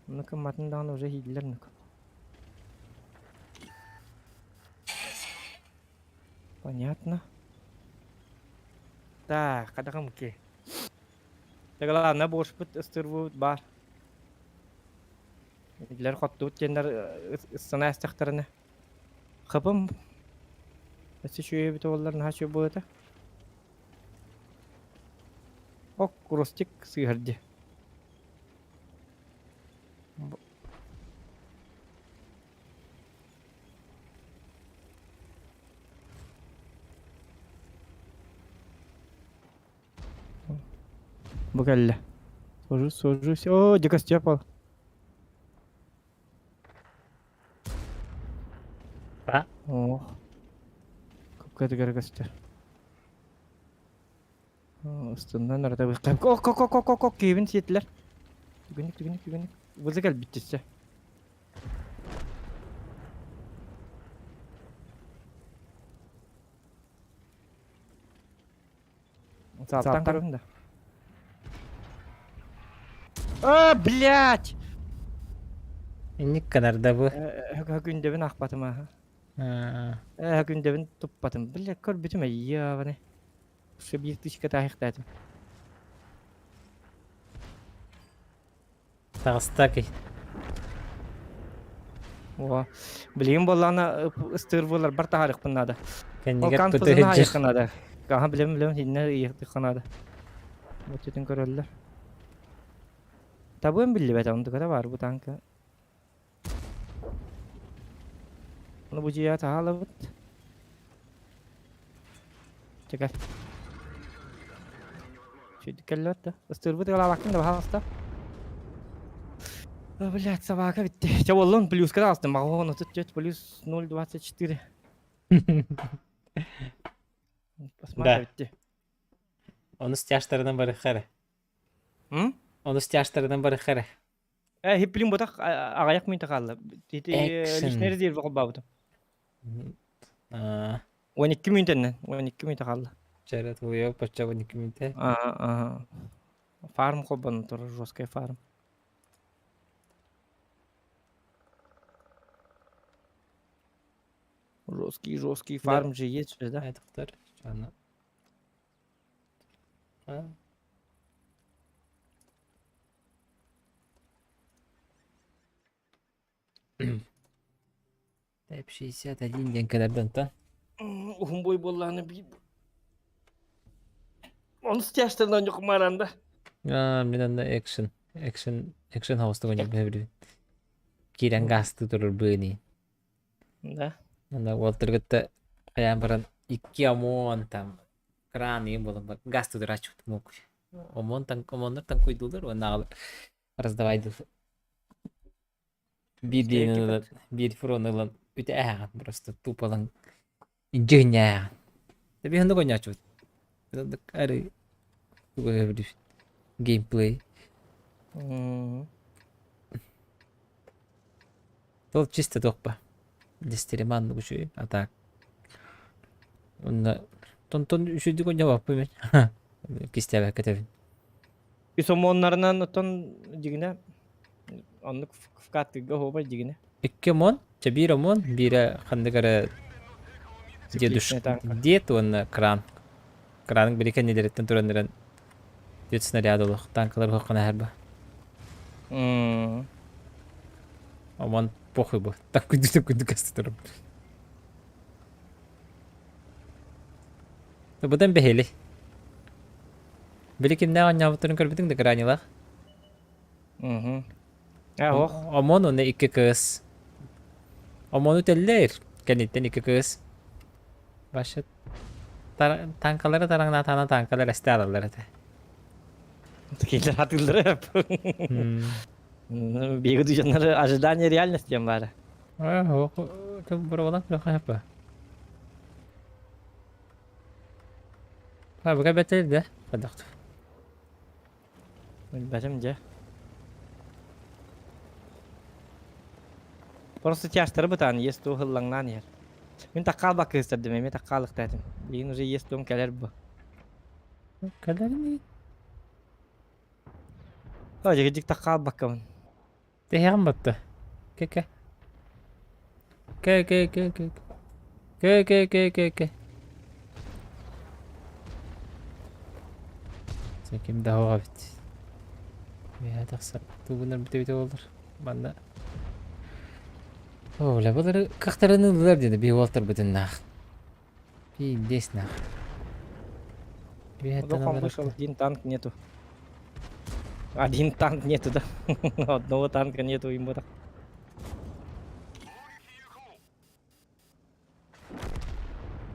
Nıkı matından oraya hiddiler nıkı. Понятно. Так, kada kamu ki? Tegalarına boş bit ıstırvu var. İller xottu bitkenler ıssana estektarını. Kapım. Nasıl şöyle bir tavalların haşu bu da. Ok, krostik sihirci. Bu geldi. Soru. Oo, dikas yapal. Ha? Oh. Kapkadı garagastır. Üstünden arada bir kalp. Kok. Kevin siyetler. Tügünlük. Vızı gel bittiyse. Saltan karın da. Aa, блядь! Ne kadar da bu? Gündevin akbatım ha. Gündevin tupbatım. Блядь, kör bütüme ya bana. Şu bir dışka tahik dedim. Tağıstaki. Oha. Bileyim bollana ıstır bolar bar taharik bunada. Kendiger Volkan tutu fızına hecir. ayıkınada. Gaha bilem hinne ayıkınada. Bu tütün köröller. Tabu en billi beta onda kadar var bu tankı. Bunu bu cihat hala bit. Çekil. Şu dikkat da. Istır bu da baktım da hasta. Блядь, собака bitti. Çavolun plus kadar astım. Bak onu tut plus 0.24. Basma bitti. Onu styaşlarından barı xare. Hı? Onu styaşlarından barı xare. Heplim botak agayak mı takalla? Action. Lişneri değil bakıp bağıdım. Aa, 12 minütten. 12 minüt takalla. çarat uyo paça 12 minute. Aha. Farm kobanı tur жесткая farm. Жесткий farm же есть же, да? Evet, doktor. Canım. Ha. Hep 61 kadar dönten. Uhum boy bollarını bir... Onu siyaslarından yok maranda. Bir anda action house'da oynuyor bir. Kiran gastı durur beni. Da. Anda Walter gitti. Ayağım baran 2 amon tam. Краны было бы газ туда рачут мог. Омондар там koydular o nağlı. Раздавайды. Bir diyenin bir fronalın öte ağa просто тупо lan инженер. Tabii handa konya çut. Handa karı böyle gameplay. Тол чисто топа. Дистериман bu şey atak. Onda tonton üşüdü konya bak bu. Kiste bak katavin. Bir somonlarından oton jigine. Onu fkat tiga hoba jigine. İki mon, bir mon, bir kandagara dia duş dia tuan kran. Kranın biriken nediretten turanların diet снаряд olur. Tankalar hokkana herba. Aman похуй bu. Tak kudu kastı durum. Budan beheli. Biriken ne anyavatırın körbetin de kranyalar. Oh. Aman o ne iki kız. Aman o teller. Kanitten iki kız. Başa tankalara tarangna tana tankalar este alırlar ete. Tekiler atılır hep. Бегі дүйжанлары ожидание реальностьем бары. Это бұралан күлі қайапа. Бұға бәтеліп де, қадақты. Bilmem de. Просто тяжтары бытан, есть у хыллаңнан ер. Мен таққал бақы істердім, мен таққалық тәдім. Бейін уже есть он кәлер бұ. Кәләрін О, жегедік таққал бақымын. Тегін бәтті. Ке. Ке. Sen kim daha var bit. Ya taksar. Tuğunlar bite olur. Bana. Ola bunları kaktaranıldılar dedi. Bir Walter bütün nah. Bir des nah. Bir Одно hatta вышел, один танк нету. Один танк нету, да? Одного танка нету ему так.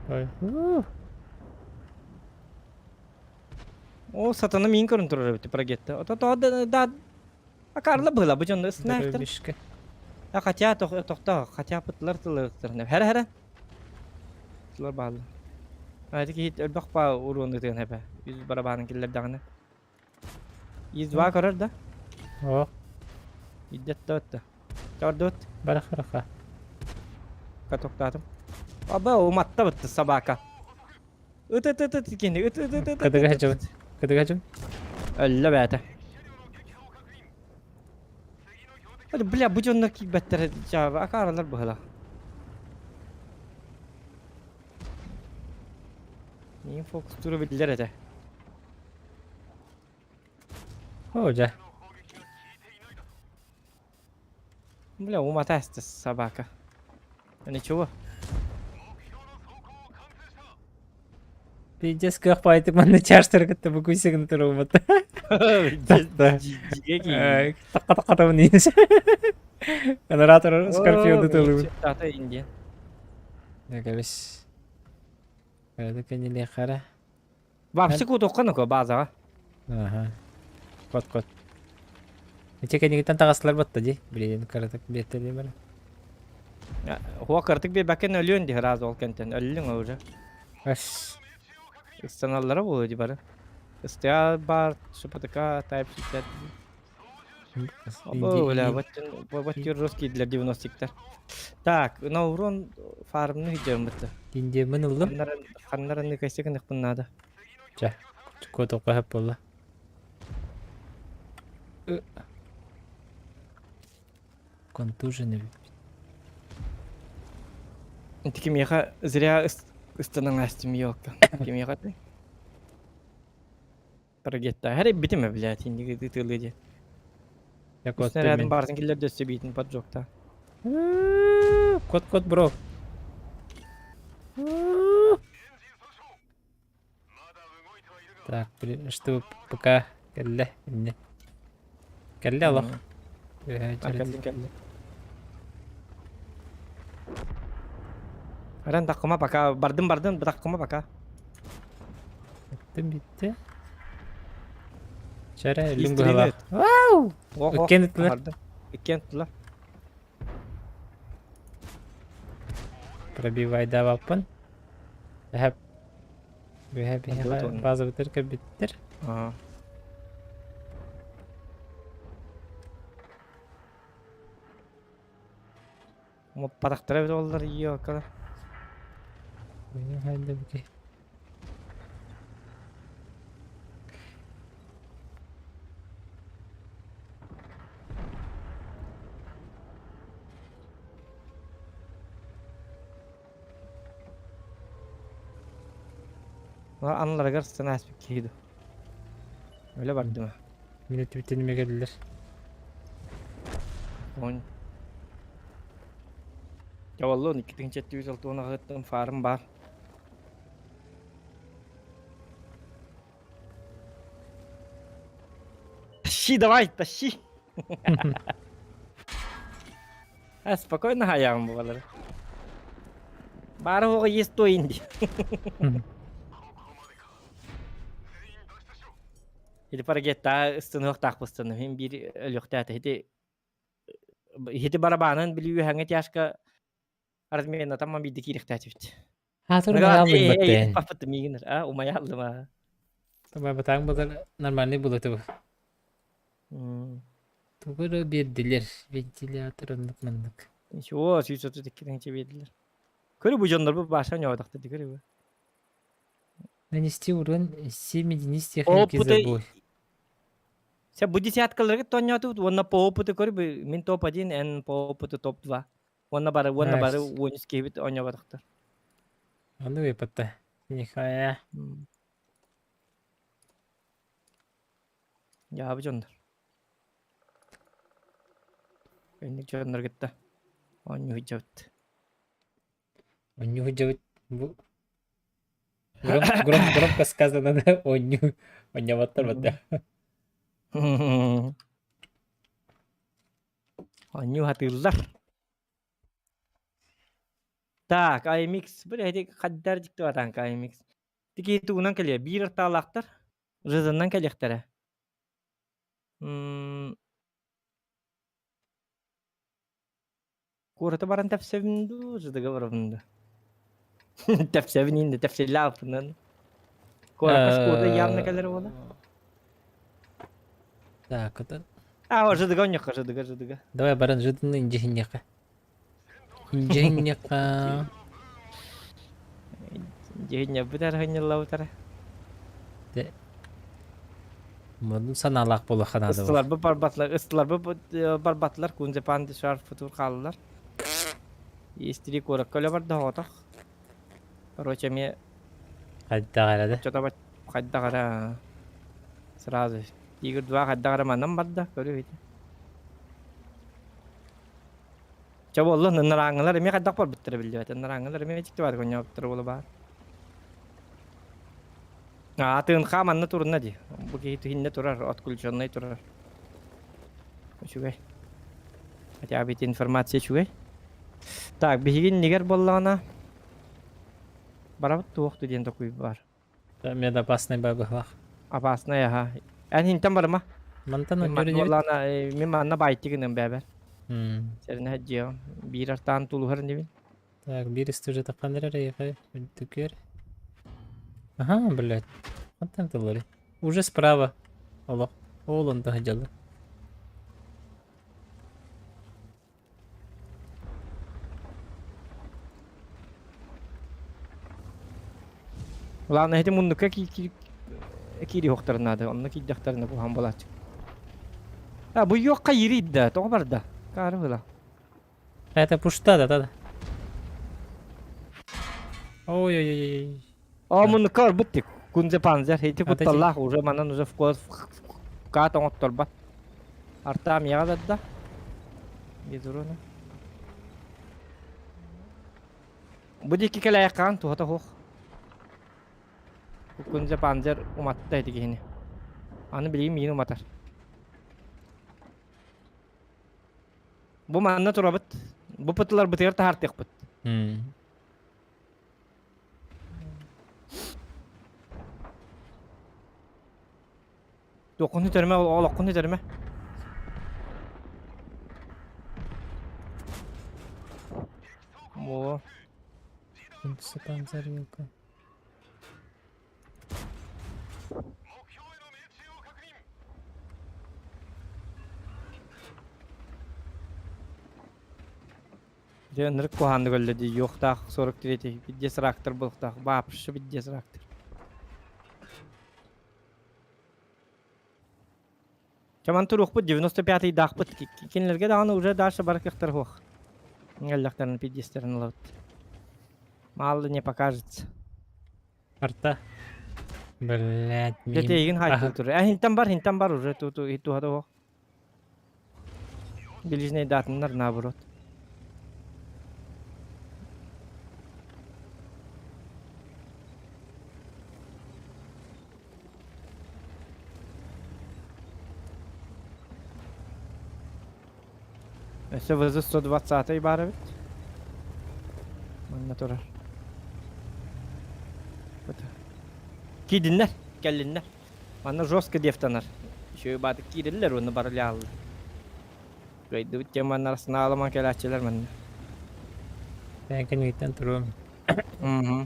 Ой. О, сатана min көрін тұрыр өте прогетті. Да, акарлы бұла бұл жонды снайптер. Бишке. Хотя тоқта, хотя пытлар тылықтырын. Хәрі. Тылар бағылы. Әді кейт өлбақ ба ұруынды тыған әбі. Үз барабанын келер дағыны. Издуа көрір да? О. Иддетті өтті. Көрді өтті. Бараха. Тоқтадым. Аба, уматта бұтты собака. Үт. Кадыга хачым. Әлі бәті. Бля, бұл жонда ки бәттері жауабы. Акаралар бұғыла. Нең фокус тұру білдер әді. Hoca. Бля, умата әсті собака. Ничего. Пиздец, как пойти манна чаштар катта bu kuysegin turu mata. Такта. Такка тавнис. Генератор Скорпион тулу. Тата инди. Нагабис. Это каниле хара. Вообще куда ко база. Ага. Кот. Эти канигитан тагаслар батта ди. Блин, каратак бетели бара. Хуа картык бе бәкен өлөн ди раз ол кентен. Өлүң уже. Аш. Экстерналлары болу ди бары. Стя бар, шпатка, тайп сетет. Бля, вот русский для 90-тер. Так, на урон фармны идем бітті. Инде мынылдым. Ханнарын кайсекін ықпын надо. Жа. Кот оқып болла. Контужены. Ты кемеха зря ыстаның астым yok. Кемеха ты? Прогетта. Хәрі бітіме, блядь, индегі тытылы де. Я кот Снарядын барсын келер дөсі бейтін поджогта. Кот, бро. Так, что пока келле. Келле алах. Келді. Аран таққыма пока, бардым, таққыма пока. Bitti. Çare elim buhala. Wow! Ökkenitler. Ökkentler. Пробивай да вапын. Hep. Bazı bitir. Ага. Ama pataklara bir oldular iyi o kadar. Benim halde bir şey. Anılara karşısına aspik kiydi. Öyle vardı mı? Millet bitirmeye geldiler. On. Ya vallahi 2706 ona gittim farm var. Давай, тащи. Спокойно хаям бывало. Бару есть то инди. Hadi para getta ısınıq taqbısını. Hem bir ölüqdə idi. hiti barabanın biliyor hangi yaşka arazmiyana tamam bir dikiri ihtiyacı. Hatır Ne mı kadar aldık batten. papat miginir. Ha umay aldım ha. Tamam batang badar normalde bulutı bu. Tuguru bir dilir. Ventilatör anlatmandık. Şu 132'den çevirdiler. Körü bu canlar bu başa ne oldu dedi körü bu. Ben istiyorum. Sevmediğiniz O техники putu забой. Saya budi siat kalır ki tonya tu warna po putu körü bu min top ajin en po putu top 2. Warna baru Nice. wonus kebit onya badaktır. Andı ve patta. Nihaya. Ya bu canlar. Benlik canlar gitti. Onya hicavt. Оню хujawit. Bu. Громко сказано, да? Оню. Оня батар бата. Onya hatırlar. Tak, IMX böyle kaddar dikti vatan IMX. Tiki tuğunan kalıyor. Bir artalaktar. Rızından kalıyor. Kurata baran tefsevin zıdıga varabında. Tefsevin indi, tefsevin altından. Kurakas kurda yanına kalır ola. Так, это... Ah, o zıdıga onyaka, zıdıga. Давай, баран, жидынны инжехиньяка. Инжехиньяка. Jehnya betar hanya lautara. Mudun sanalak bola kanadı var. Istılar bu barbatlar kunze pandi şarf futur kalırlar. İstiri korak kala var da otak. Короче, мне Hadi garadı. что-то хадда гара сразу. Игорь 2 хадда гара манам бадда көрү ити. Чабо Allah нараңылар эме хаддак бар биттире билди бат. Нараңылар эме чикти бар коня биттире боло бар. Тын хаманны турунна ди. Бу кейти хинне турар, от кулчоннай турар. Шугай. Хотя бит информация шугай. Так, бигин нигер боллана. Барабыт туокту ден токуй бар. Мен опасный бабы вах. Опасная ха. Эн хинтен барма. Мантан Мен görünüyor. боллана мен манна байтыгынын бәбер. Серне хаджио. Бир артан тулухар небин. Так, бирис уже тақандырар ехай. Тукер. Ага, блядь. Вот там ты лори. Уже справа. Олох. Олон да хаджалы. Ulan ehti munduka kiri hoqtarnады. Onunla ki daqtarna bu ham bolacak. Ha bu yok kayri da. Toğ var da. Karı bula. Это пушта, да. Ой-ой-ой. O munduka var bittik. Kunze panzer. Heti Ateşi- kuttallah. Уже манан уже вкус. Ka toğ torbat. Artam yağı da. Giduruna. Bu diki kala yakan tu hata hoq. Kunze panzer umatta heti gini. Anı bileyim yeni umatar. Bu manna turabıt. Bu pıtılar bıtır tartık bıt. Dokunu terme oğlakunu terme. O Kuntusu panzer yok. Dönürük kohandı gölle di yok da soruk direti. Biddes raktır buluk da. Bapışı biddes raktır. Çaman turuk bu 95-й dağ bıt. Kinlerge dağını уже дальше барак яхтар хох. Нгалляхтарын пиддестерін лавт. Мало не покажется. Арта. Блядь, Дете егін хайт tur. Хинтан бар уже ту хада хох. Ближний датынlar наоборот. СВЗ 120-й бары бит. Манна турар. Кидинler, келлинler. Манна жестко дефтанар. Еще и бады кидиллер, оны барыли алды. Gaydı bit keman arasına alaman kelatçılar men. Ben kendinden durum. Mhm.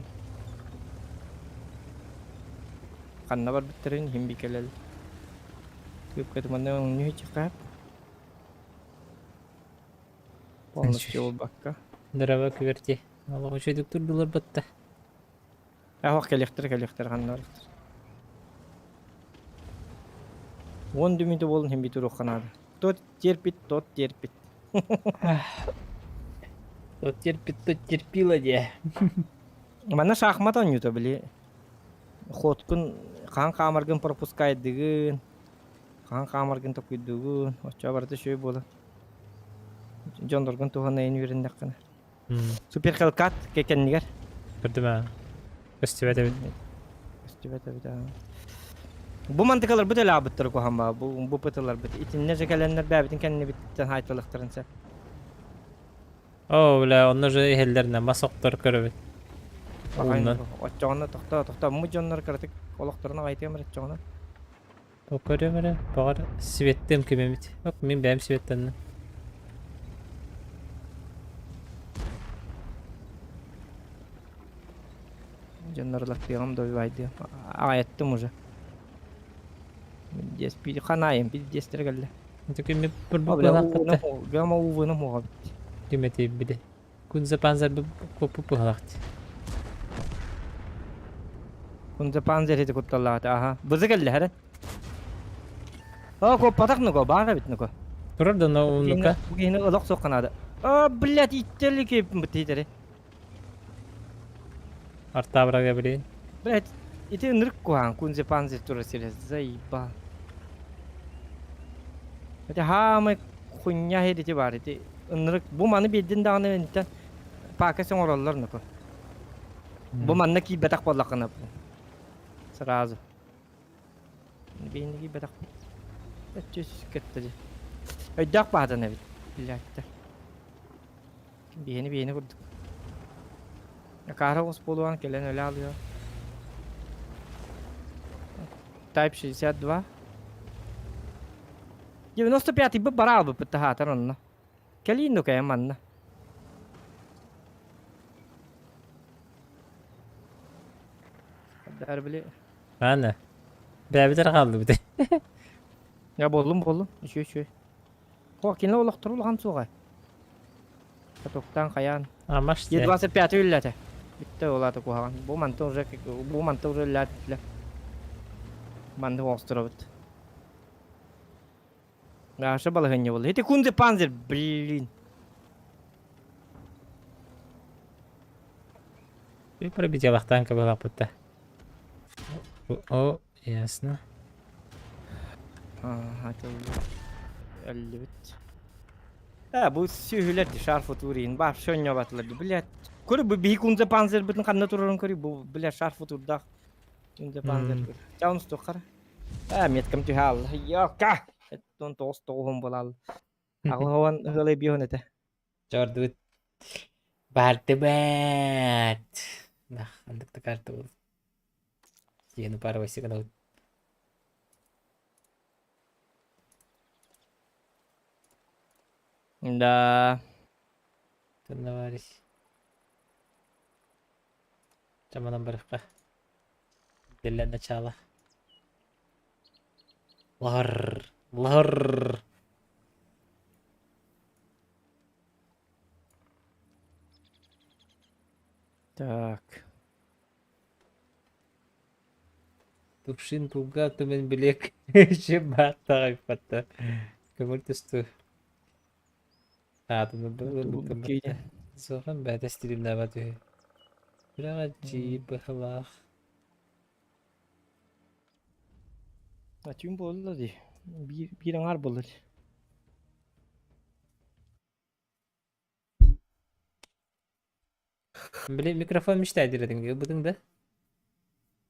Kanna bar bitterin him bir kelel. Kıp ketemanne onu hiç çıkar. Polnosya ol bakka. Drava küverti. Allah hoşa durdular batta. Ya bak kelektir kanna. 10 dümünde bolun him bir turu kanadı. Tot terpit. Тот терпила де. Mana şahmat oynuyor bile. Xotkun kan kamargın пропускайдыгын. Kan kamargın tokuyduğun. Oça barda şöyle bola. Jondorgun tuhana en yüründe kana. Super kalkat keken nigar. Gördüm ha. Festival evet. Evet. Bu mantıkalar bu da labıttır ko hamba. Bu pıtılar bit. İtin nece gelenler babitin kendine bitten haytalıktırınsa. Oo la onlar же hellerine masoktor körübet. Aynen. Ondan. Oçağına tokta. Mu jonlar karatık. Olaklarına aytayım oçağına. O körübet. Bağır sivettim ki Mehmet. Bak benim sivetten. Jonlar laktıyorum da bir vaydı. Ayettim уже. Des bir kanayım bir destere geldi. Çünkü mi bir Abi bu la kadar uvunu patta. gama uvunu mu Kıymeti bile. Kunza panzer bu kopu bu halakt. Kunza panzer hedi kuttallat aha. Bızı geldi hele. Aa ko patak nuko bana bit nuko. Durar da no nuka. Bugün ılak sokkanadı. Aa billet itterli ki bitidere. Arta bırak bile. Billet iti nırk kuhan kunza panzer turasıyla zayba. Hadi ha mı kunya hedi ti var iti. Nırk bu manı bildin dağını enten. Pakistan oralar nuko. Bu manna ki betak bollakana bu. Sразу. Beyindeki betak. Ötüş gitti. Öydük bazen evet. Billahi. Beyni vurduk. Ya kahraman spoluan gelen öyle alıyor. Type 62. 95 bu baral bu petahatan onunla. Kelin kayak mana? Kadar bile. Ben Bebeder kaldı bir de. Ya bolum. Şu. Kok kinlo ulak turul kan suka. Ketuktan kayan. Ama işte. 25 üllet. Bitti ola da kuhan. Bu mantı üllet. Mantı ostrovut. Ya şu balı hanya bolu. Hiti kunze panzer blin. Bir para bir cevaptan kabul yaptı. O ясно. Hadi elbet. Ha bu sühüler şarfı turin. Bar şönya batladı. Bilet. Kuri bu bir kunze panzer bütün kanına turun kuri bu bilet şarfı turda. Kunze panzer. Çağın stokar. Ha miyet tü hal. Ya ka. Ton tos tohum bolal. Aku hawan hale biyo nete. Jordut. Бартебет. Да, андык карта был. Yeni para başı kadar. Да. Товарищ. Чамадан барыққа. Деллен начало. Лар. Так. Тупшин, пуга, тумен билек. Шибата, айфата. Көмөлтүстү. Атымы бұл көмөлтү. Соған бәді стилімді бәді. Бірақ acayip бахалақ. Açayım boldu di. Bir anar boldu. Біле микрофон мечтайды дедің. Бұдың да.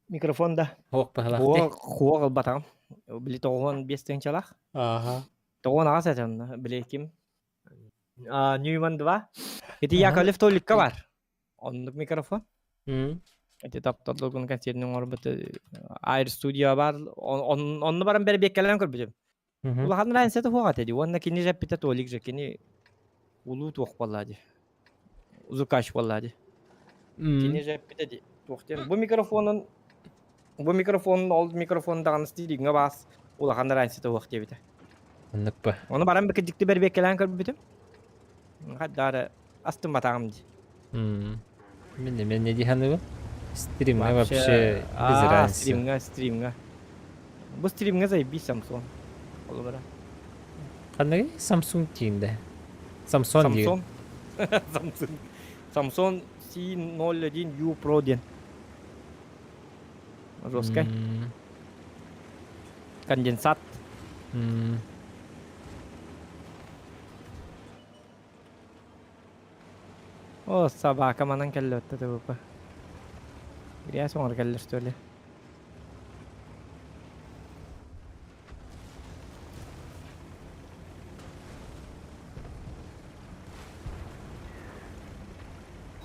Mikrofonda. Хоқ бахалақ Kuwa де. kuwa kalbatam. Beli toğon besten çalak. Aha. Toğon ağasa can. Beli kim? Newman 2. Itu ya kalif tolikka var. Onluk mikrofon. Hı. Itu taptalı kun kan senin orbata Air Studio var. Onu baran beri bekkelen kır bizim. Мгм. Улахан раньше хуга теди. Онна кини жеппите толик же кини улу туох баллади. Узукаш баллади. Кини М. жеппите ди. Туохтен. Bu mikrofonun old mikrofon dağınız diýdiňe bas. Ulahan раньше tuох debite. Anlık Onu baran bir kicikli berbek gelen körbütüm. Haddara astım batağım di. Ben ne diýän bu? Stream'e Вообще, вообще без разницы. стримга. Bu streamga zayıf bir Samsung. Ola bara. Qanday Samsung diýinde. Samsung diýin. Samsung. Samsung. Samsung C01 U Pro diyen. Жесткая. Конденсат. О, собака манан келли өттө төбүпа. Грязь оңор келлер что ли?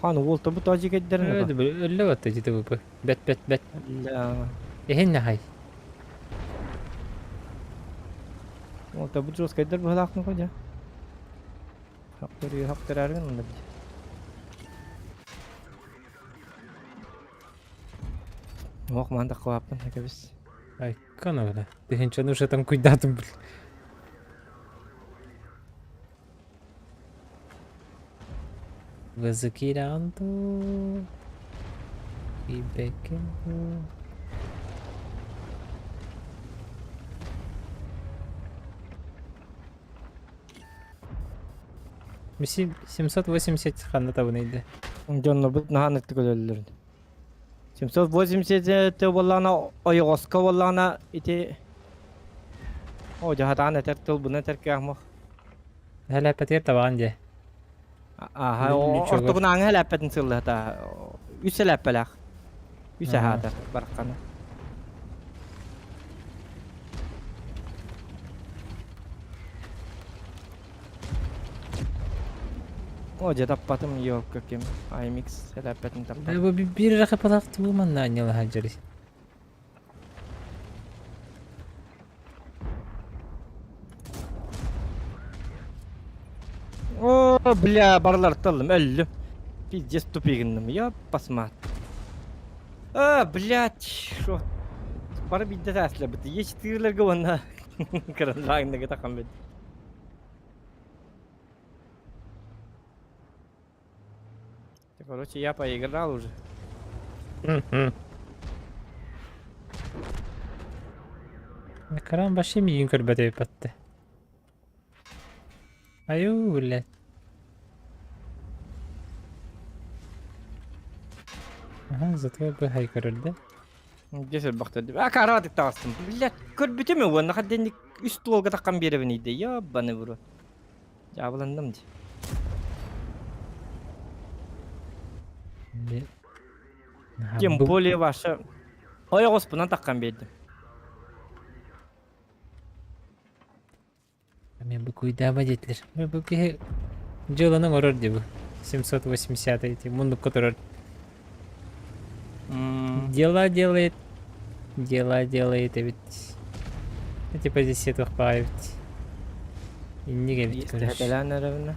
Хан уолта бу тажик эддерин Öyle ба. böyle öyle battı ciddi bu. Bet. Ла. Ehin hay. Уолта бу жесткая эддер бу халакны кожа. Хаптыр аргын мында. Ох, манда кылаппын экебиз. Ay kana öyle. Dehinçanı уже там cuidado. Вазакиранту. И бекенду. Миси 780 ханна табынıydı. Жонно бут наханыкты көлөллөрүн. 780 боллана ойгоска боллана ити. О, жахатан этертил буна теркеахмак. Hala petir taban diye. Aha, Nичего. ортогун аңы ләппетін сыллыта. Үсі ләппеләк. Үсі Ага. хатыр барқаны. О, же таппатым yok көкем. IMX ләппетін таппатым. Bu bir rakı palaktı bu man nanyalı hacari. О, бля, барлар тылым, өллүм. Пиздец тупигинним, я посмат. Блядь, шо. Бары бидде тәсле бит. Ечтирлерге вона. Кырынлагындагы такам бит. Короче, я поиграл уже. Karan başı mı yün körbete yapattı? Ayu ulan. Aha zато bu hay körüldü. Десер бактар деп. Каратык тагыстым. Блядь, көрбүтөмө вона хадденник үст толга таккан беребин иде. Ябаны буру. Жабыландым ди. Тем более ваша. Ой, господи, таккан бердим. Men bu kuyda vadetler. Bu ki Jola'nın oror diye bu. 780 эти мундук который дела делает. Дела делает, а ведь эти позиции тухпают. И не гавит, короче. Хәтәлән арабына.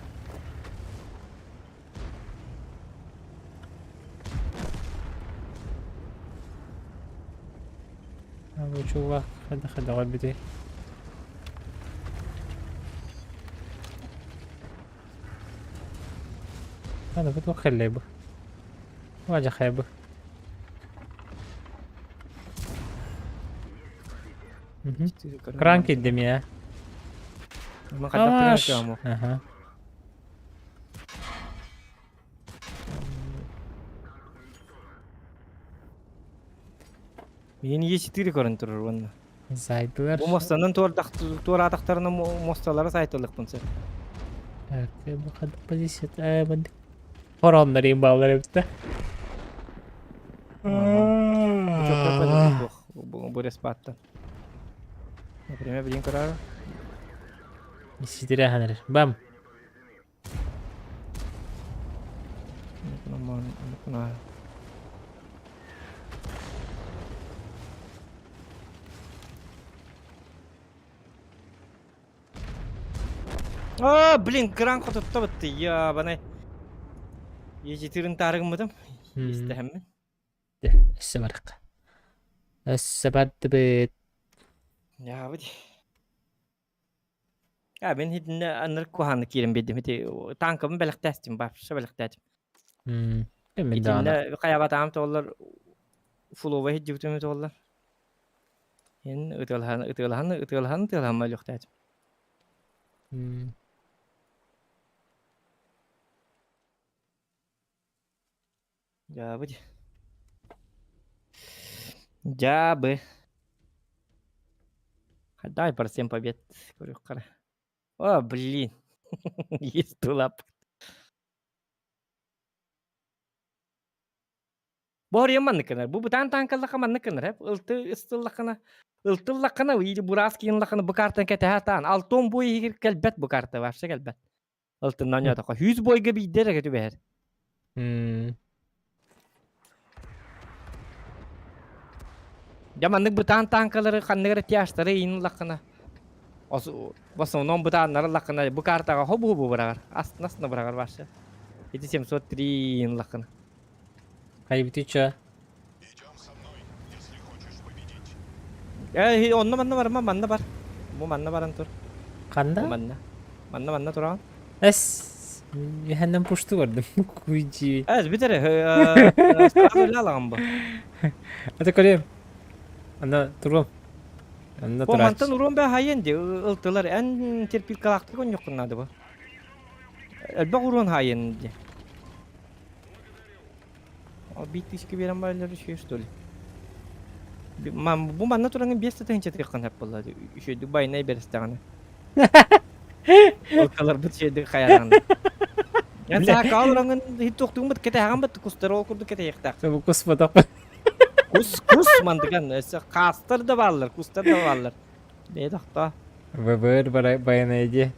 А вот чувак, хада габиты. أنا بتوخى اللعبة واجه خيبة كرانك الدم يا خلاص أها Yeni geçitiri көрүнүп турар ванна. зайдылар Бу мостанын тор атактарына мосталары сайтылык бунса. bu kadar pozisyon ben horonlar yiyeyim bağlar hepsi Çok köpedi bu respattan. Например, блин, карар. Миситире ханер бам Нормально. Блин, кран котутта бытты. Ябаны. Ежетирин тарыгмыдым. Истехеммен. Өссө барық. Өссө барды бит. Ябыды. Ben hidine anır kuhanı kirim bedim. Hidi tankımı belektästim. Bapşa belektädim. Ben de ana. Hidine kayabatam tollar. Fulova hidjibtimi tollar. Yen ıtılhan maluktädim. Ябыды. Ябы. Дай par 7 побед. Говорю, кара. Блин. Есть тулап. Бор яман кынар. Бу бутан танкаллака ман кынар. Hep ıltıllakana uydu buraskiyin lakana bu kartın kete hatan. Altın boy hir kelbet bu kartı varsa kelbet. Altından ya da 100 boy gibi dere kötü beher. Yamanlık butan tankaları kanlıgara tiyaşları in lakana. Basın butanlar lakana bu kartaga hobu bırakır. Aslında bırakır varsa. 703 in lakana. Kaybı çö. Onunla manna var ama manna var. Bu manna var antur. Bu Kanda? manna turan. Es. Hemen puştu vardım. Kuyucu. Evet bir tere. Öyle alalım bu. Hadi koyayım. Anda durum. Anda Bu turaç. mantan urun be hayendi. Iltılar en terpil kalaktık on yok kunnadı bu. Elbette urun hayendi. Bitiş gibi bir ambayları şey işte. Bu manna turanın bir satın çetki kan hep vallahi. Şu Dubai ne beristane. O kadar bu şeyde kayaran. Ya sağ kalırın hiç toktuğum bit kete hagam bit kustar o kurdu kete yaktak. Bu kusmadak. Kus mantıkan. Kastır da varlar, kustar da varlar. Ne dakta? Ve bayanaydı.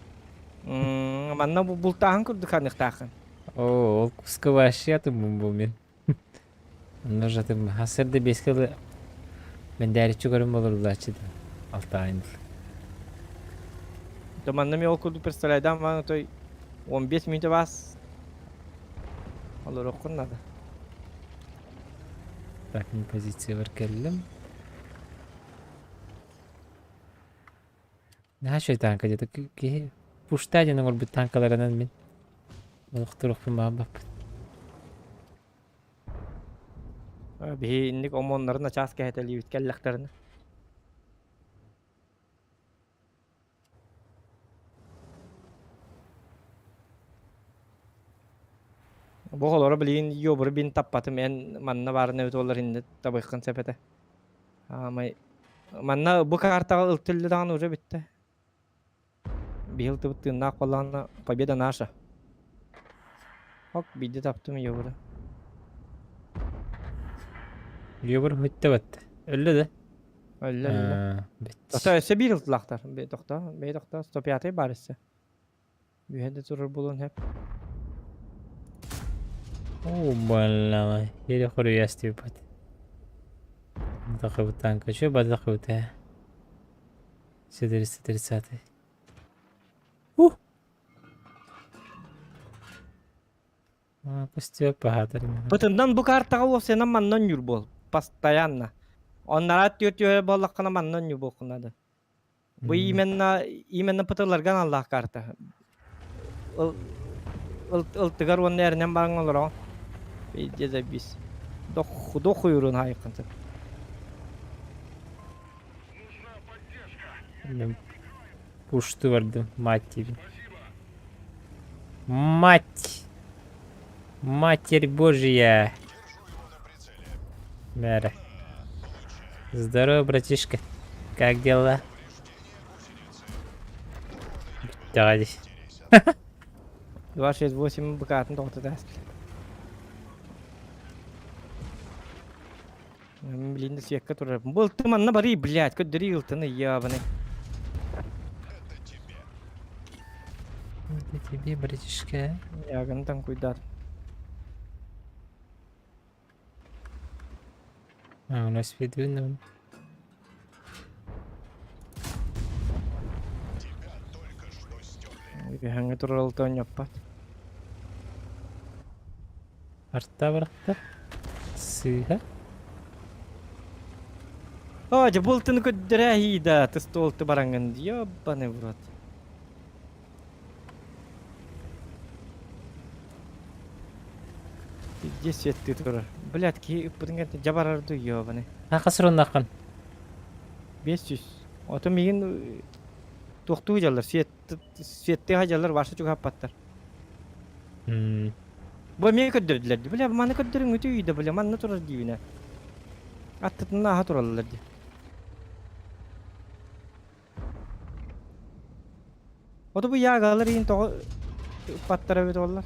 Manna bu bultahan kurdu kan yaktakan. Oo, kuska başlayatım bu men. Onlar zaten hasırda beskalı. Ben değerli çıkarım olurdu açıdı. Altı ayında. Manna mi o kurdu personelden var toy 15 minute bas. Olur okunmadı. Bakın pozisiya var kellim. Ne şey tanka dedi ki puşta canım var bu tankalarından ben. Doktor okuma bak. Bir indik omonların aças keheteli bitkelleklerini. Bu kolora bilin yobur bin tappatım en manna var ne olar indi tabıkın sepete. Ama manna bu karta ıltıllı dağın uca bitti. Bir yıl tıbıttığın nak olan победа наша. Hok bir de taptım yoburu. Yobur bitti battı. Öyle de. Öyle. Bitti. Dokta öse bir yıltılaklar. Bir dokta stop yatayı barışsa. Bir hede durur bulun hep. Oo vallahi. Yeri koruyor istiyor pat. Dakika bu tanka şu badakı bu te. Sederi saate. Пустя пахатар. Bıtından bu kartağı o senin mannan yür bol. Pastayanla. Onlara atıyor bollakına mannan yür bol kunadı. Bu imenna pıtırlargan Allah karta. Iltıgar onun erinden bağın olur o. Bir ceze biz. Dokuyurun hayıkıntı. Пушты vardı. Мать тебе. Мать! Матерь Божья! Мэра. Здорово, братишка. Как дела? Давай. 268 bıkatın dokta derski. Bilin de siyakka durur. Bu ıltımanna bari блядь, ködürü ıltını yabını. Это тебе, братишка. Ягантан cuidado. А, у нас видно. Hangi turaltan yappat. Артта барахта. Сыха. Aja bultunu köddere hida tыстолты баранган. Ёбаный в рот. Здесь свет ты турар. Блядь, путинген жабарарды ёбаный. Ақасырын ақын. 500. Ото миген тоқтуу жалар, светте хажалар башы чуга хаппаттар. Бу мен көддөрдүлөр. Бля, маны көддөрүң өтө үйдө, бля, маны турар дибине. Аттытын аха тураллар ди. Ото бу ягалар ин то паттара бет олар.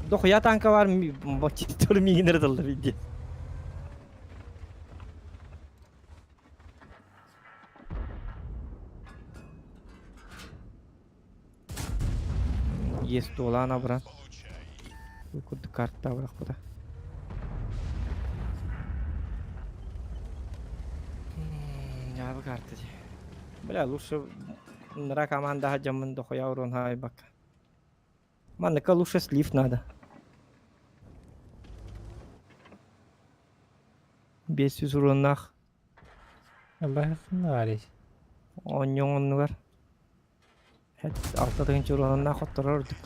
Дохуя танка var mı? Motor miginer dallar idi. Есть долана брат. Куда карта брат куда? Я бы карта. Бля, лучше нра команда хаджамын дохуя урон хай бак. Манка лучше слив надо. 500 уроннах Бақын ғарей. оньон бар. Хет 6 уроннах оттырырдык.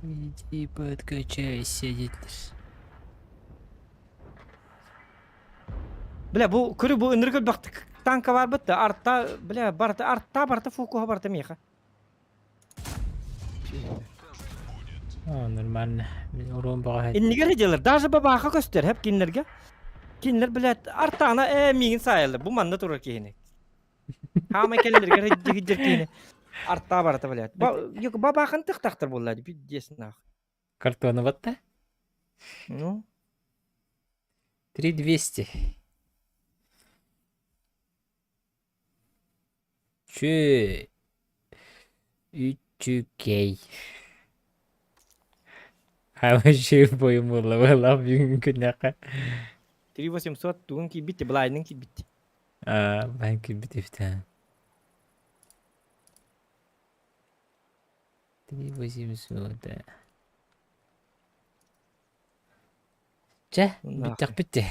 Иди подкачайся, детлер. Бля, бу көрү бу ыныргыл бактык танка бар бытты. Артта, бля, барта фукуха барта меха. Нормально. Мен урон баға Иннигер hejeler. Даже бабаха көстер hep кинлерге. Кинлер блядь, артана мигин сайылды. Бу манда турар кийини. Хама келлерге hejeler кийини. Артта барта блядь. Yok бабахын тыктактыр буллады. Пиздец нах. Картона батта? Ну, 3200. Чё? 3K. А вообще пойму лавелап күнәка. 3800 тугун ки битти, блайның ки битти. Ben битифтен. 3800. Жа, биттек битти.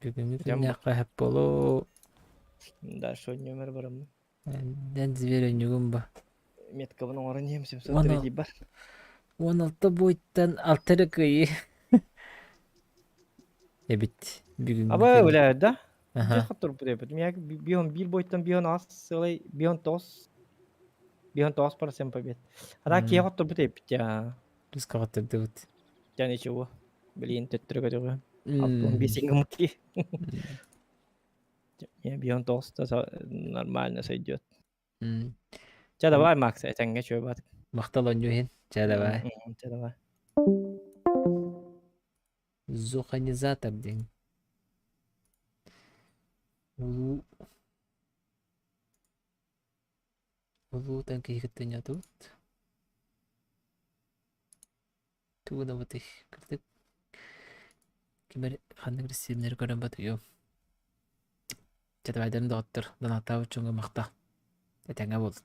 Бүгүнкү күнәка хеп болу. Да, шо номер барам. Ден зверөнүгүм ба. Метка bunun oranı yem 700 Вон лири бар. 16 бойттан 6 кыйы. Бит. Бүгүн. Аба öyle да. Аха. Жакып туруп берет. Мен bir бойттан бион аз, сылай бион тос. Бион тос парасем побед. Ада ки жакып туруп берет я. Рискага тырдыбыт. Жана чего? Блин, төттүргө дөгө. Алтын бесингим ки. Я бион тос да нормально сойдет. Ja давай, Макс, sen geç şöyle bak. Макталан жөһен. Жадабай. Ja давай. Зоханизатор ден. Улу танки хиттен ятып. Тугуда вот их кырдык. Кимер ханны бир симнер көрөн батıyor. Жадабайдан доктор Донатау чоңга макта. Этеңе болду.